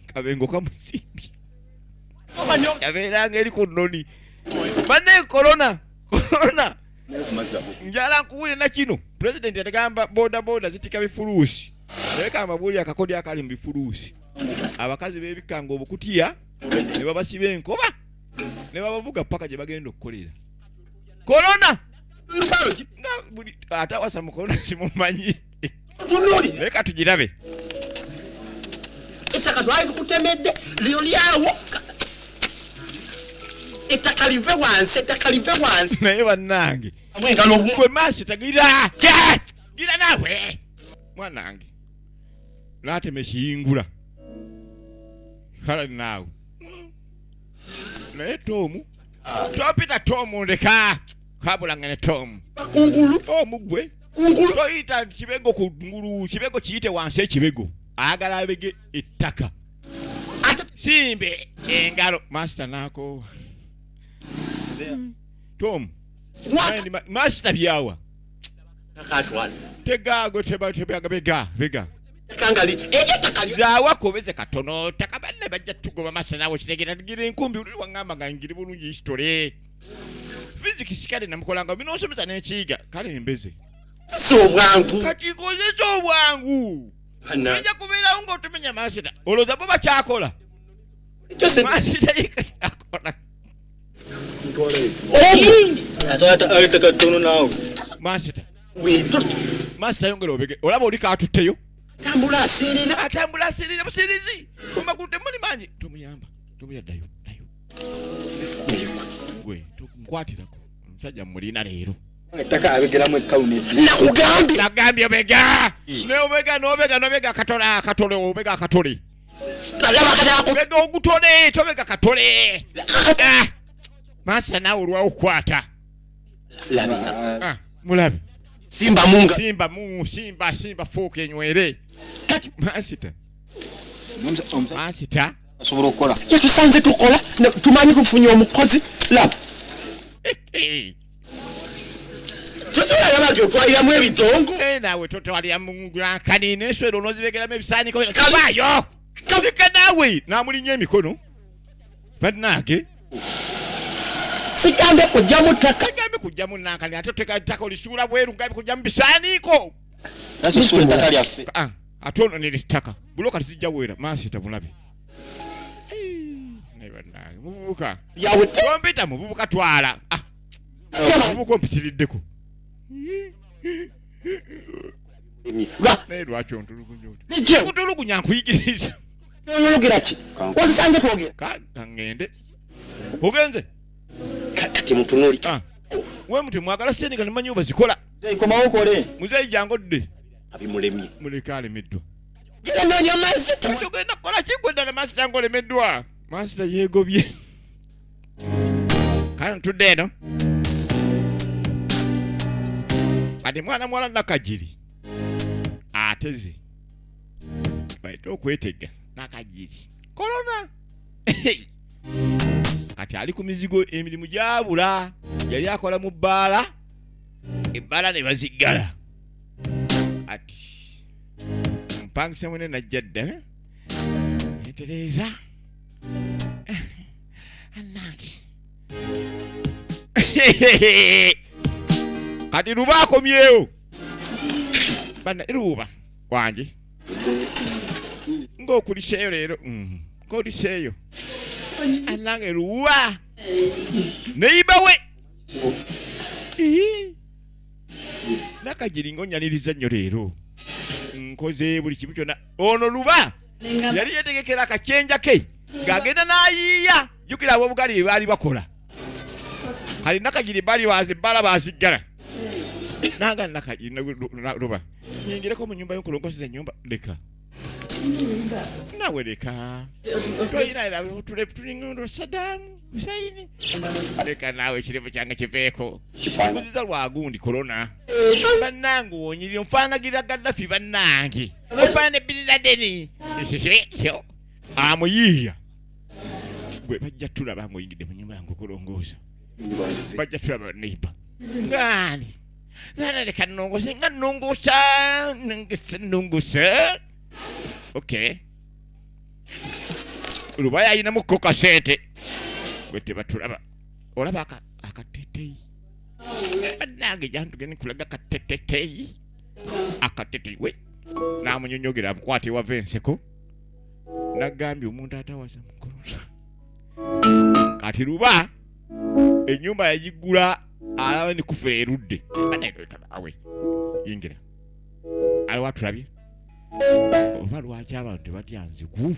kabengo kamusimbye yabeeranga eri ku nnoni banne korona njala nkuwulire na kino pulezidenti yatagamba boda zitika bifuluusi nayekamba buli akakodi akali mu bifuluusi abakazi b'ebikanga obukutiya ne babasiba enkoba ne babavuga paka gye bagenda okukolera korona ate awasa mu korona simumanyi leka tugirabe ettaka lwali lukutemedde lyolyawo ettaka live wansi naye bannange amwengalo gwe maasi tagira gira naawe mwanange naatema ekiyingula kala naawe naye tomu topita tomu ndeka kabulanga ne tomu kungulu omugwe toyita kibego ku ngulu kibego kiyite wansi ekibego agala abege ettaka simbe engalo master nako tom master byawa katwala tegago tebaga bega kangali ettaka zawa kobeze katono takabanne bajja tugoba master nawo kitegera ngire enkumbi uli wangamba ngiri bulungi history physics kale namukolanga bino osomeza n'ekiga kale embeze so bwangu kati koze so bwangu nja kubeera ngo tumenya masita oloza bo bakyakola masita yikakola ataka tono nawe masita wito masita yongera obege olaba oli kaatutteyo atambula asirira busirizi kumakute muli manyi tumuyaddayo gwe tukwatiraku omusajja mulina leero ettaka abegeramu ekawuni nagambye obega nobega katole obega katole obega ogutole tobega katole masa nawe olwawo okukwata mulabe simba fuuka enywere masita asobola okukola yetusanze tukola tumanyi kufunya omukozi laba otwaliramu ebitongo naawe totwalira mukanina enswero nozibegeramu ebisaaniko kabaayo leka naawe namulinya emikono bannange sigambe kujjamu ttaka sigambe kujjamu nankani ate tekataka olisuula bweru ngambe kujjamu bisaaniko nasisuula ettaka lyaffe ate ono nettaka buloka tizijja wera maasita bulabe bannange muvubuka yawe tompita muvubuka twala muvubuka ompitiriddeko naye lwaki ontulugunya nkuyigiriza oyogera ki olusanze twogera kangende ogenze kati mutunuli we muti mwagala senika nemanyi bazikola komawo kole muzeyi jangodde abimulemye muleka alemeddwa Nonya master. Tugenda kola kikwenda na master ngolemeddwa. Master yegobye. Kano tudde no. Ati mwana nakajiri. Ateze. Baito okwetega nakajiri. Corona. Ati ali ku mizigo emirimu gyabula. Yali akola mu bbaala. Ebbala ne bazigala. Ati mpangisa mwene najjadda. Etereza. Anange. Kati ruba akomyewo. Bana ruba wanje. Ng'okuliseeyo leero. Ng'oliseeyo. Anange ruba. Neiba we. Nakajiri ng'onnyaniriza nnyo leero. Nkoze buli kimu kyonna. Ono luba yali yetegekera akacyenja ke ng'agenda n'ayiiya. Jjukira ab'obugali bye baali bakola. Kali nakajiri baali bazibbala baziggala. Nanga nakajiri luba. Nyingireko mu nyumba y'okulongoseza ennyumba leka. Nawe leka. Toyina era tulingondo Saddam Hussein. Leka nawe ekirebo kyange kiveeko. Kifuuziza lwagundi corona. Bannange wonyiri onfaanagirira Gaddafi bannange. Onfaana Bin Laden. Amuyiiya. Gwe bajja tulaba ng'oyingidde mu nyumba yange okulongoosa. Bajja tulaba neiba. Ngani. Nana leka nnongose nga nnongoosa. Okay. Luba yayinamu ko kasente. Gwe tebatulaba. Olaba akateteyi. Bannange jantugende kulaga akateteyi. Akateteyi we. N'amunyonyogera amukwate wava enseko. Nagambye omuntu atawasa mukolonsa. Kati luba ennyumba yagigula alaba ne kufera erudde. Aneereka nawe. Yingira. Aliwo atulabye. Oba lwaki abantu tebatya nziku?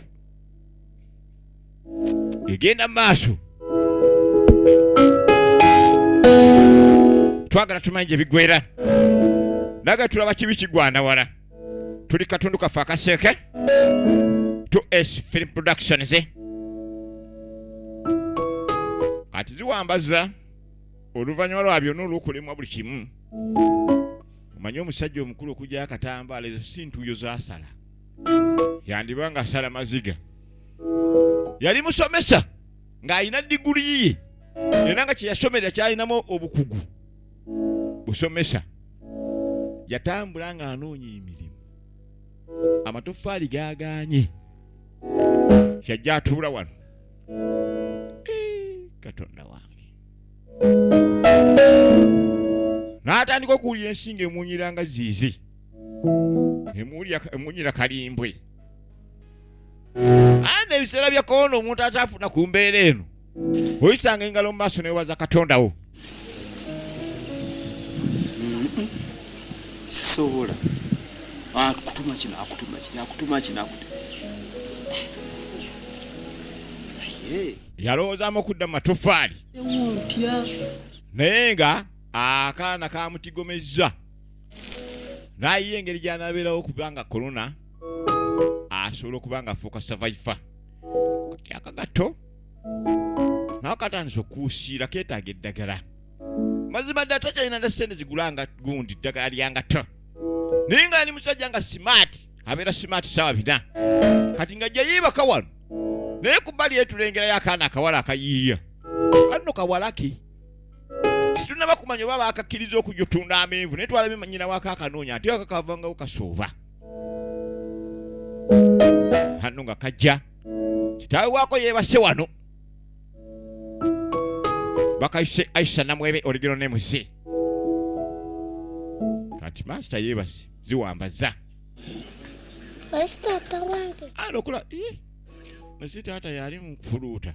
Egenda maaso. Twagala tumanye gye bigwera. Naga tulaba kibi kigwana wala. Tuli katundu kafe akaseke. 2S Film Productions. Kati ziwambaza. Oluvannyuma lwa byonna olw'okulemwa buli kimu. Omanyi omusajja omukulu okujja akatambaala ezo si ntuuyo zaasala. Yandiba nga asala maziga. Yali musomesa ng'alina diguli ye. Era nga kye yasomera kyalinamu obukugu. Busomesa. Yatambula ng'anoonya emirimu. Amatoffaali gaagaanye. Kyajja atuula wano. Katonda wange. N'atandika okuwulira ensinga emunyira nga ziizi. Emunyira kalimbwe. Ande ebiseera bya korona omuntu ataafuna ku mbeera eno. Oyisanga engalo mu maaso newewaza Katondawo. Sobola. Akutuma kino. Yalowoozaamu okudda mu matoffaali. Naye nga akaana kamutigomezza. Naye engeri gy'anaabeerawo kubanga korona asobola okuba ng'afuuka survivor. Kati akagato nawe katandise okuusiira keetaaga eddagala. Mazima ddala takyalina nda ssente zigulanga gundi ddagala lyangato. Naye nga ali musajja nga smart. Abeera smart ssaawa bina. Kati nga gyeyiibaka wano. Naye ku bbali yetulengerayo akaana akawala akayiiya. Kano kawalake. Situnaba kumanya oba baakakkiriza okujja otunda amenvu naye twalabe nnyina waako akanoonya ate akakavangawo kasooba. Hano nga kajja. Kitaawe waako yeebase wano. Bakayise Aisha Namwebe original name ze. Kati master yeebase ziwambaza. Master tawange. Okula Master taata yali mu kufuluuta.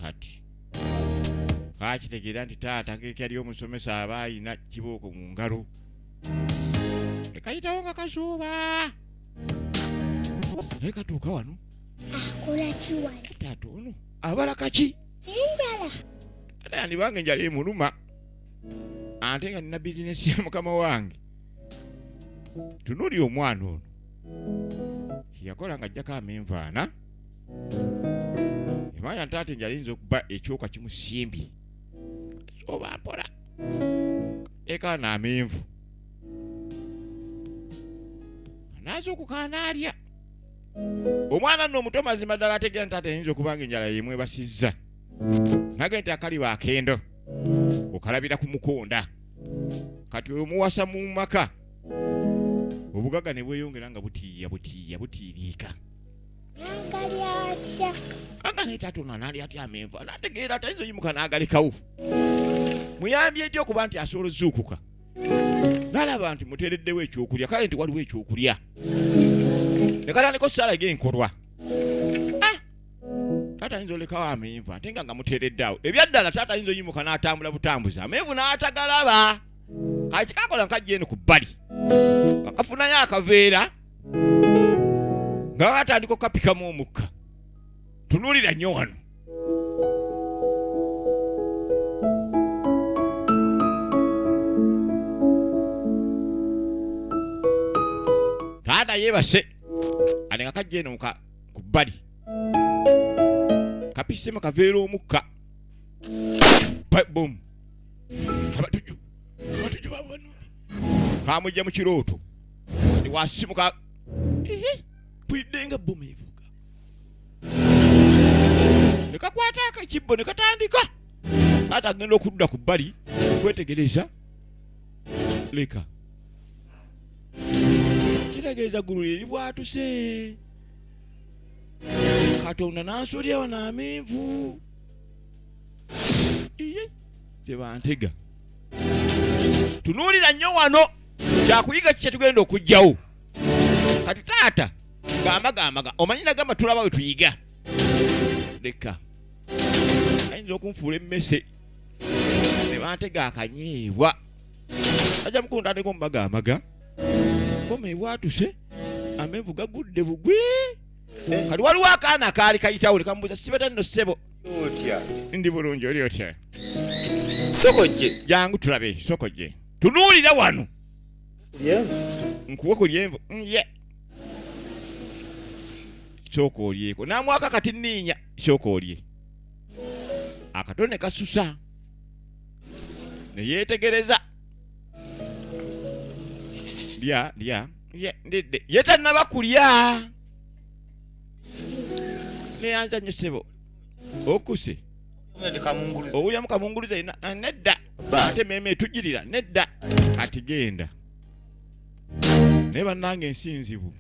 Kati kakitegeera nti taata ngeri omusomesa aba alina kibooko mu ngalo. Ekayitawo nga kasooba. Naye katuuka wano. Akola kiwala. Taata ono abala kaki? Enjala. Ate yandibange enjala emuluma. Ate nga nina bizinesi ya mukama wange. Tunuulira omwana ono. yakola nga ajjako amenvaana emanya ntaate njalinza okuba ekyoka kimusimbye oba mpola eka n'amenvu nazo okukaana alya omwana nno omuto mazima ddala ategeera ntaate ayinza okuba nga enjala yemwebasizza nage nti akali baakendo okalabira ku mukonda kati oyo muwasa mu maka obugaga ne bweyongera nga butiiriika Nagali atya. anga netatona nali atya amenvu anategeera tayinza oyimuka n'agalekawo muyambye ety okuba nti asobola ozuukuka n'alaba nti muteereddewo ekyokulya kale nti waliwo ekyokulya ne katandika ossalaga enkolwa taata ayinza olekawo amenvu ate nga muteereddeawo ebyaddala taata ayinza oyimuka n'atambula butambuzi amenvu n'atagalaba akikakola nkajja eno ku bbali akafunayo akaveera nga katandika okukapikamu omukka tunuulira nnyo wano taata yeebase ate nga kajja eno ku bbali kapisemu kaveera omukka bomu abatuju babano kamujja mu kirooto ndi wasimuka pwidde nga bomu evuga ne kakwata akakibbo ne katandika taata agenda okudda ku bbali okwetegereza leka kitegeeza ggulu lyeri bwatuse katonda n'ansolyawo n'amenvu tebantega tunuulira nnyo wano kyakuyiga kiki tugenda okugjawo kati taata gamaga omanyi nagamba tulaba we tuyiga leka ayinza okunfuula emmese ne bantega akanyeebwa ajja mukunda ateko mubagamaga boma ebwatuse amenvu gagudde bugwi kati waliwo akaana kaali kayitawo lekamubuuza sibeta nno ssebo otya ndi bulungi oli otya sokojje jangu tulabe sokojje tunuulira wano nkuwe ku lyenvu ye kyooka olyeko namwaka kati nniinya kyooka olye akatone ne kasusa ne yeetegereza lya ndidde ye tannaba kulya neyanza nnyo ssebo okuse owulyamu kamunguluze nedda ate meme etujirira nedda ati genda naye bannange ensinzibu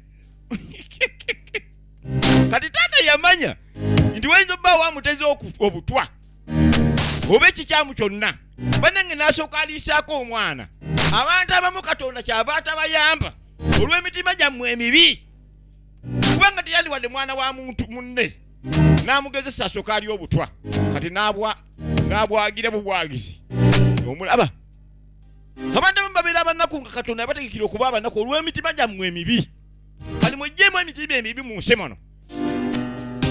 kati taata yamanya nti wayinza obba wamuteze obutwa oba ekikyamu kyonna bannange n'asooka aliisaako omwana abantu abamu katonda kyava atabayamba olw'emitima gyammwe emibi kubanga teyaliwadde mwana wa muntu munne n'amugezesa asooka ali obutwa kati n'abwagira bubwagizi omulaba abantu abamu babeera abannaku nga katonda yabategekera okuba abannaku olw'emitima gyammwe emibi kati muggyemu emitima emibi mu nsi muno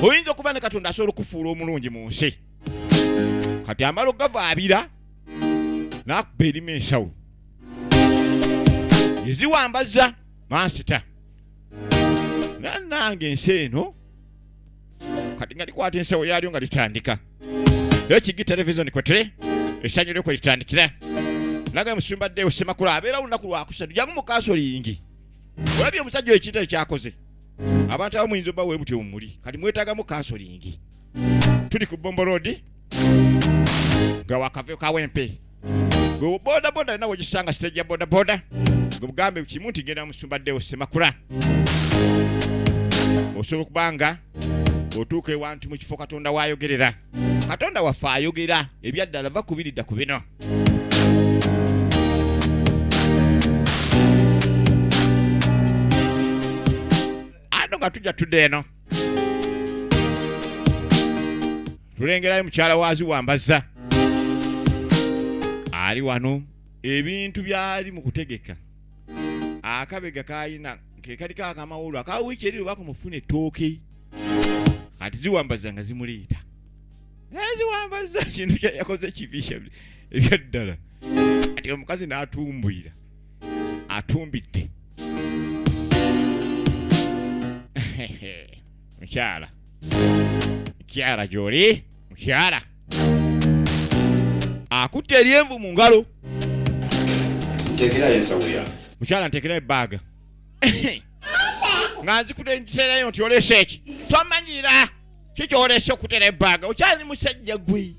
oyinza okuba ne katonda asobola okufuula omulungi mu nsi kati amala ogavaabira n'akuba erima ensawo eziwambaza mansita nanange ensi eno kati nga likwata ensawo yalyo nga litandika ekigi televisioni kwetere essanyu lyo kwe litandikira naga musumbaddeyo Semakula abeera olunaku lwakusatu jangu mukasolingi olabye omusajja oyo ekintu ekyakoze abantu abamu muyinza obba weemutyo mumuli kati mwetaagamu kasolingi tuli ku Bombo Road nga wakave kawempe gwe bodaboda nawe gisanga stage ya bodaboda gwe bugambe kimu nti genda musumbaddeyo Semakula osobola okubanga otuuka ewantu mu kifo katonda waayogerera katonda waffe ayogera ebyaddala va kubiridda ku bino ano nga tujja tudde eno tulengerayo mukyala waazi wambaza ali wano ebintu byali mu kutegeka akabega kayina kekaliko akamawulu akawiiki eri lwako mufuna ettooke kati ziwambaza nga zimuleeta naye ziwambaza kintu kyayakoze kibisha ebyaddala ati omukazi n'atumbwira atumbidde Mukyala. Mukyala gy'oli. Mukyala. Akutte eryenvu mu ngalo. Tekerayo ensawo yange. Mukyala ntekera ebbaaga. Nga nzikuteerayo nti oleese eki. Tomanyira. Kiki oleese okutera ebbaaga. Okyali musajja gwe.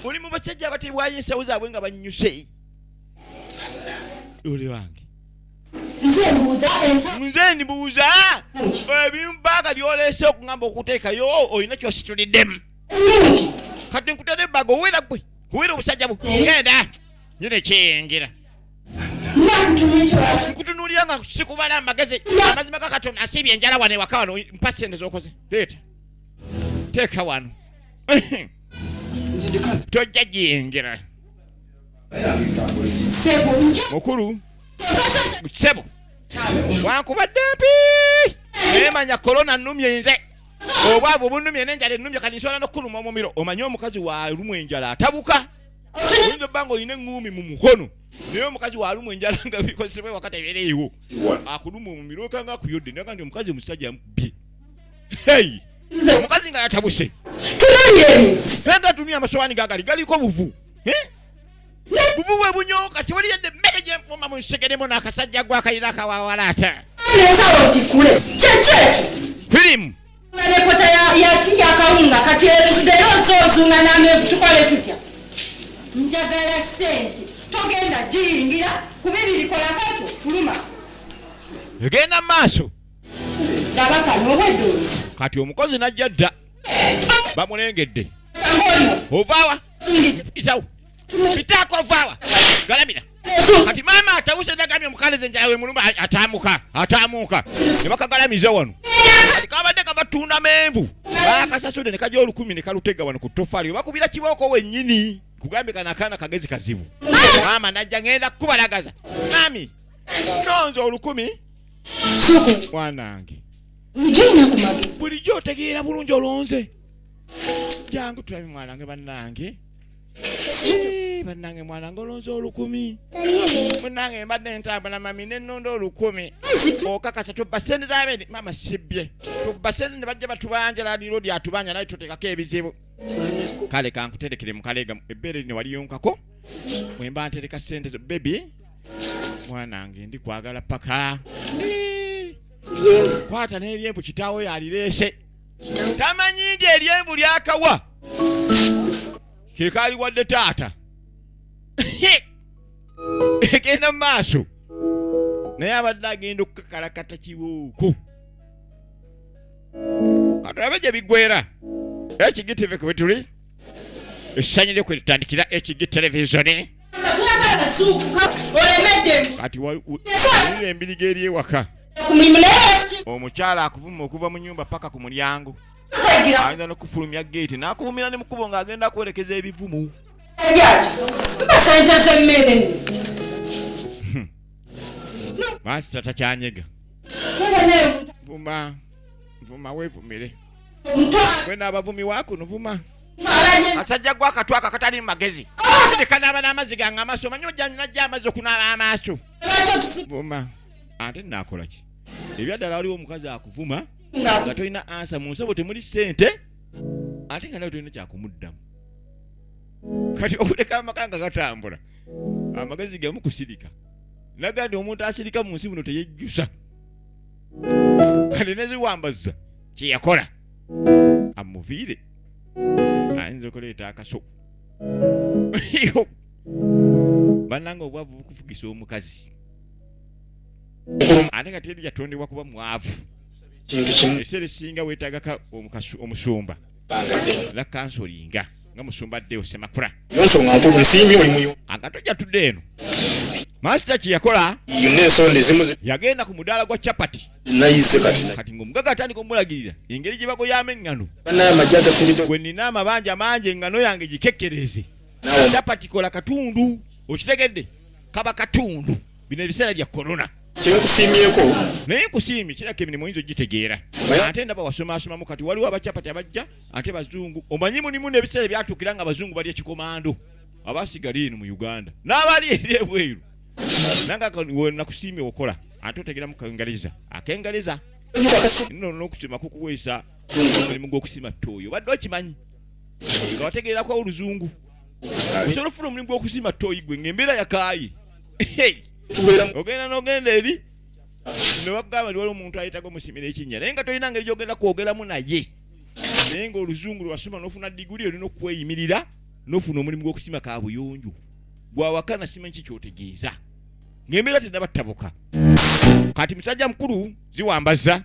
Oli mu basajja abatebwayo ensawo zaabwe nga bannyuse. Oli wange. Nze ndibuuza. Ebimbaaga lyoleese okungamba okuteekayo olina kyosituliddemu. Kati nkutera ebbaaga owera gwe. Owera obusajja bwo. Genda. Nyine kyeyengera. Nkutunuulira nga sikubala amagezi. Amazima ga Katonda asibye enjala wano ewaka wano mpa ssente z'okoze. Leeta. Teeka wano. Tojja gyengera. Mukulu. Sebo. Wankubadde mpi. Nemanya korona nnumye nze. Obwavu obunnumye n'enjala ennumye kati nsobola n'okkuluma omumiro. Omanyi omukazi waalumwa enjala atabuka. Oyinza obanga olina eŋŋuumi mu mukono. Naye omukazi waalumwa enjala nga bikozesebwa wakati ebeereewo. Akuluma omumiro okanga akuyodde naye kandi omukazi omusajja amubbye. Hey! Omukazi nga yatabuse. Fenga tumya amasowaani gagali galiko buvu. Buvu bwe bunyooka tewali yadde emmere gye nfumba mu nsegeremu n'akasajja gwe akayina akawawalaata. Firimu. Ekota ya kawunga kati erezudeyo sosunga n'amevu tukole tutya. Njagala ssente togenda giyingira ku bibiri kola kato fuluma. Egenda maaso. Laba kano obwedde. Kati omukozi najja dda. Bamulengedde. Ovaawa. Isawo. Pitaako ovaawa. Galamira. Kati maama atawuse nagamye omukaleze enjala we muluma ataamuka. Ne bakagalamiza wano. Kati kabadde kabatunda menvu. Bakasasudde ne kajja 10 ne kalutega wano ku tofali. Bakubira kibooko wennyini. Kugambe kana akaana kagezi kazibu. Maama najja ngenda kubalagaza. Mami. Nonzo 10. Mwanange. Bulijjo otegeera bulungi olonze. Jangu tulabe mwanange bannange. Bannange mwanange olonze 10. Bannange mbadde ntambula mami n'ennondo 10. Okakasa tubba ssente z'abeeni maama sibbye. Tubba ssente ne bajja batubanjala liro lyatubanja naye tuteekako ebizibu. Kale kankuterekere mu kaleega ebbeere ne waliyonkako. Bwe mba ntereka ssente zo bebi. Mwanange ndi kwagala paka. Kwata n'eryempu kitaawo yalireese. Tamanyi nti eryempu lyakawa. Kekali wadde taata. Egenda maaso. Naye abadde agenda okukakalakata kiwuuku. Katulabe gye biggwera. HG TV kwe tuli. Essanyu lyo kwe litandikira HG televisioni. Kati waliwo embiriga eri ewaka. Omukyala akuvuma okuva mu nnyumba paka ku mulyango. Ayinza n'okufulumya gate n'akuvumira ne mu kkubo ng'agenda kwerekeza ebivumu. Maasita takyanyega. Vuma weevumire. Gwe n'abavumi waakuno vuma. Asajja gwa akatwaka katali mu magezi. Kanaaba n'amazzi gange amaaso. Omanyi ojja najja amazzi okunaaba amaaso. Vuma. Ate naakola ki? Ebyaddala waliwo omukazi akuvuma nga tolina ansa mu nsabo temuli ssente ate nga nawe tolina kyakumuddamu. Kati okuleka amaka nga gatambula amagezi gamu kusirika nagandi omuntu asirika mu nsi buno teyejjusa. Kati neziwambazza kyeyakola amuviire ayinza okuleeta akaso. Bannanga obwavu bukufugisa omukazi. Ate nga teri yatondebwa kuba mwavu. Ekiseera ekisinga weetaagako omusumba la kansolinga nga musumba addeyo Semakula. Agatojja tudde eno. Maasita kye yakola yagenda ku mudaala gwa capati. Kati ng'omugaga atandika omulagirira engeri gye bagoyamu eŋŋano. Bwe nnina amabanja mangi eŋŋano yange gikekkereze. Capati kola katundu. Okitegedde? Kaba katundu. Bino ebiseera bya korona. Naye nkusiimye kirako emirimu oyinza ogitegeera. Ate ndaba wasomaasomamu kati waliwo abacapati abajja ate bazungu. Omanyi mulimu n'ebiseera byatuukira nga abazungu bali ekikomando abasigala eno mu Uganda n'abali eri ebweru. Nanga nakusiimye okola ate otegeramu kengaliza. Akengaliza n'okusima kukuweesa omulimu gw'okusima ttooyi obadde okimanyi nga wategeerako oluzungu osobola ofuna omulimu gw'okusima ttooyi gwe ng'embeera yakaayi ogenda n'ogenda eri ne bakugamba nti waliwo omuntu ayitaga omusimira ekinnya naye nga tolina ngeri gy'ogenda kwogeramu naye naye ng'oluzungu lwe wasoma n'ofuna diguli olina okweyimirira n'ofuna omulimu gw'okusima kaabuyonjo gwawaka nasimanyi ki kyotegeeza ng'embeera tennaba ttabuka kati musajja mukulu ziwambaza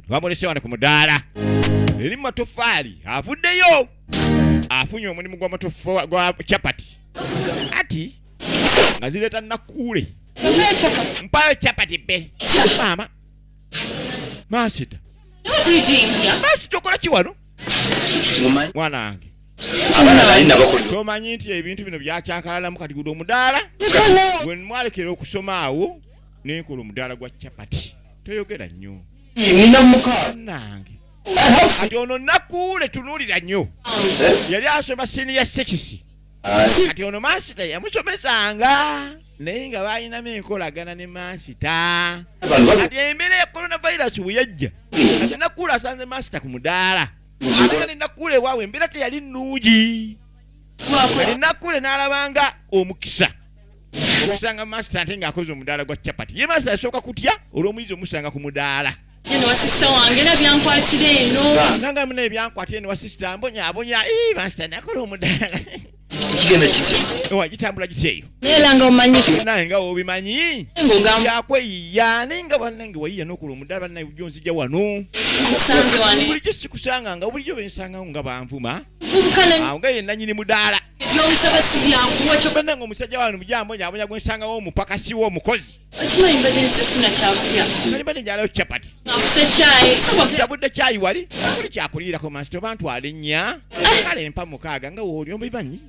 bamulese wano ku mudaala eri mu matoffaali avuddeyo afunye omulimu gwa chapati ati nga zireeta nakuule mpayo chapati be maama masita masita okola ki wano mwana wange tomanyi nti ebintu bino byakyankalalamu kati guda omudaala bwe mwalekera okusoma awo nenkola omudaala gwa chapati toyogera nnyo nange kati ono nakuule tunuulira nnyo yali asoma siniya sekisi kati ono masita yamusomesanga naye nga balinamu enkolagana ne masita kati embeera ya coronavirus bwe yajja kati nakuule asanze masita ku mudaala ate ne nakuule waawe embeera teyali nnungi kati nakuule n'alabanga omukisa okusanga masita ate ng'akoze omudaala gwa chapati ye masita yasooka kutya olw'omuyizi omusanga ku mudaala wasisita wange era byankwatira eno nanga muna ebyankwatira eno wasisita mbonyabonya masita nakola omudaala wagitambula gityeyo era nga omanyi naye nga obimanyi yakweyiya naye nga bannange wayiya n'okola omudaala bannaye bulijjo nzija wano bulijjo sikusanga nga bulijjo bensangawo nga banvuma awo nga ye nanyini mudaala bannange omusajja wano mujambonyabonya gwensangawo omupakasi w'omukozi nalibadde njalayo chapati tabudde kyayi wali buli kyakuliirako masita oba ntwale nnya kale empa mukaaga nga wooli obimanyi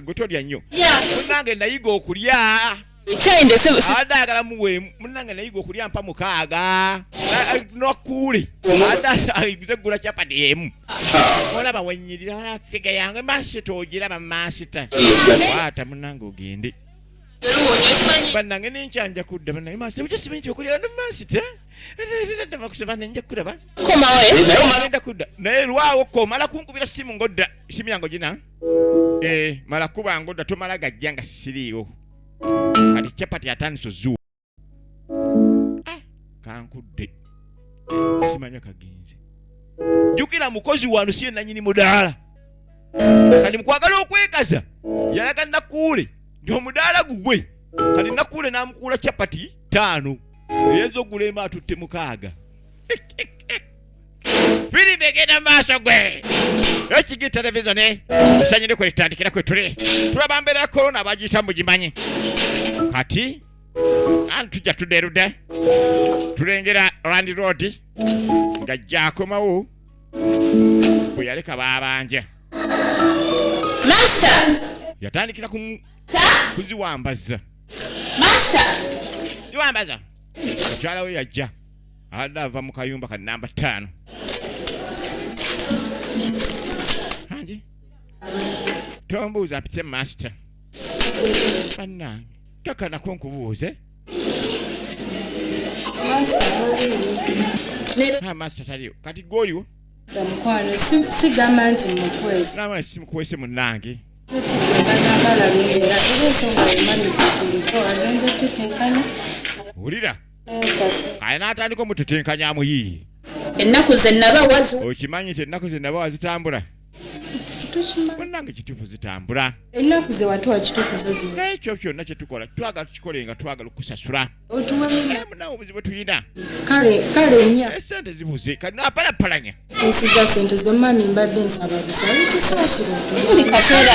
gutolya nnyo munange nayiga okulya adde ayagala muweemu munange nayiga okulya mpa mukaaga nokuule adde ayiguze gula chapati emu olaba wenyirira wala figa yange masita ogiraba masita waata munange ogende bannange nenkyanja kudda bannange masita bukisimanyi nti okulya no masita ddama kusoma nenja kulaba enda kudda naye lwawo komala kunkubira simu ngodda simu yange ogina mala kuba ngodda tomala gajja nga sisiriiwo kati chapati atandise ozuwa kankudde simanya kagenze jukira mukozi wano siye nanyini mudaala kati mukwagala okwekaza yalaga nakuule nti omudaala gugwe kati nakuule n'amukuula chapati 5 eyezogulema atutte mukaaga biri begenda maaso gwe ekigi televisioni tusanyire kwe litandikira kwe tuli tulaba mbeera ya korona abagiyita mugimanyi kati anti tujja tuderude tulengera Randi Road nga gyakomawo bwe yaleka babanja yatandikira kuziwambaza ziwambaza mukyala we yajja adde ava mu kayumba ka namba 5 anje tombuuza mpise masita bannange kakanako nkubuuze masita taliyo kati gwoliwo mukwano sigamba nti mukwezi nama simukwese munnange wulira kale n'atandika omutetenkanyamu yiiye ennaku ze nabawazi okimanyi nti ennaku ze nabawa zitambula bannange kituufu zitambula ennaku ze watuwa kituufu zozina naye ekyo kyonna kye tukola twagala tukikole nga twagala okusasula munawe obuzibu tuyina kale nya esente zibuze kati napalapalanya ensi zaffe ente zomami mbadde nsababuza bitusaasira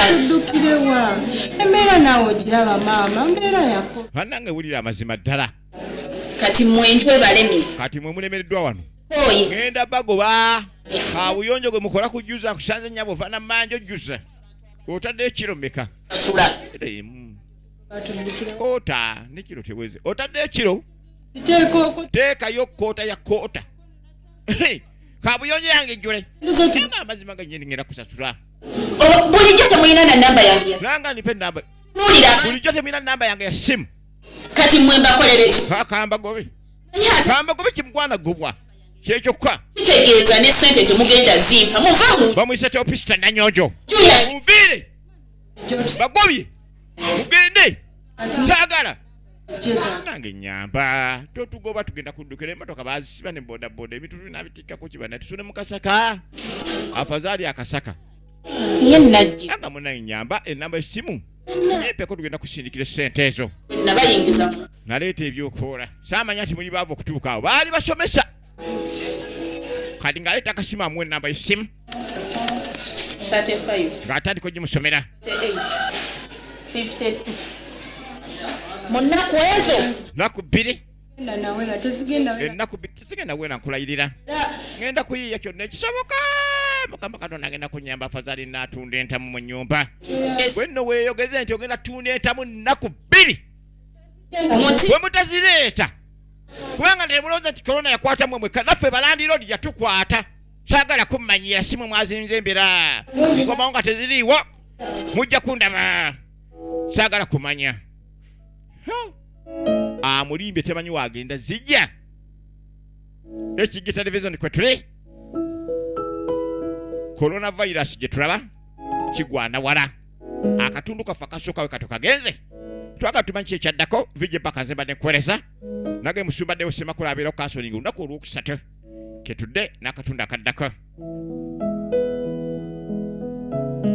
tuddukirewa embeera naawe ogiraba maama mbeera yako bannange wulira amazima ddala kati mwentu ebalemi kati mwe mulemereddwa wano oye ngenda bagoba kabuyonjo gwe mukola kujuza kusanze nyabo vana manjo juza otadde ekiro meka kota nekiro teweze otadde ekiro teekayo kota ya kota kabuyonjo yange jule nga amazima ganyeni ngenda kusasula bulijjo temulina na namba yange nanga nipe namba nulira bulijjo temulina namba yange ya simu kati mwe mbakolere kakamba gobe Kamba gobe kimugwana gubwa. Kyekyoka. Kitegeeza ne ssente temugenda zimpa muhamu. Bamuyise Teopista Nanyonjo. Muvire. Bagobye. Mugende. Saagala. Nange nyamba. Totugoba tugenda kuddukira emmotoka baazisiba ne boda boda ebintu binabitikka ku kibanda tusune mu kasaka. Afadhali akasaka. Ye najji. Anga munayi nyamba enamba essimu. Yepeko tugenda kusindikira ssente ezo. Nabayingiza. Naleeta ebyokola. Saamanya nti muli baavu okutuuka awo. Baali basomesa. Kati ngaleeta akasimu amuwe enamba essimu. 35. Ng'atandika ogimusomera. 52. Munaku ezo. Naku bbiri. Nawera tezigenda. Ennaku bbiri tezigenda wena nkulayirira. Ngenda kuyiiya kyonna ekisoboka. Mukama Katonda agenda kunyamba afadhali naatunda entamu mu nnyumba. Wenno weeyogeze nti ogenda tunda entamu nnaku bbiri. Bwe mutazireeta. Kubanga temulowooza nti korona yakwata mmwe mwekka naffe Balandi Road yatukwata. Saagala kummanyira si mmwe mwazinze embeera. Nkomawo nga teziriiwo. Mujja kundaba. Saagala kumanya. Amulimbe temanyi wagenda zijja. Ekigi television kwe tuli. Coronavirus gye tulaba kigwana wala. Akatundu kafa kasooka we katoka genze. Twaga tumanyi ekyaddako vije paka nzemba ne kweresa. Nage musumbadde osema kulabira okasolinga lunaku olwokusatu. Ketudde n'akatundu akaddako.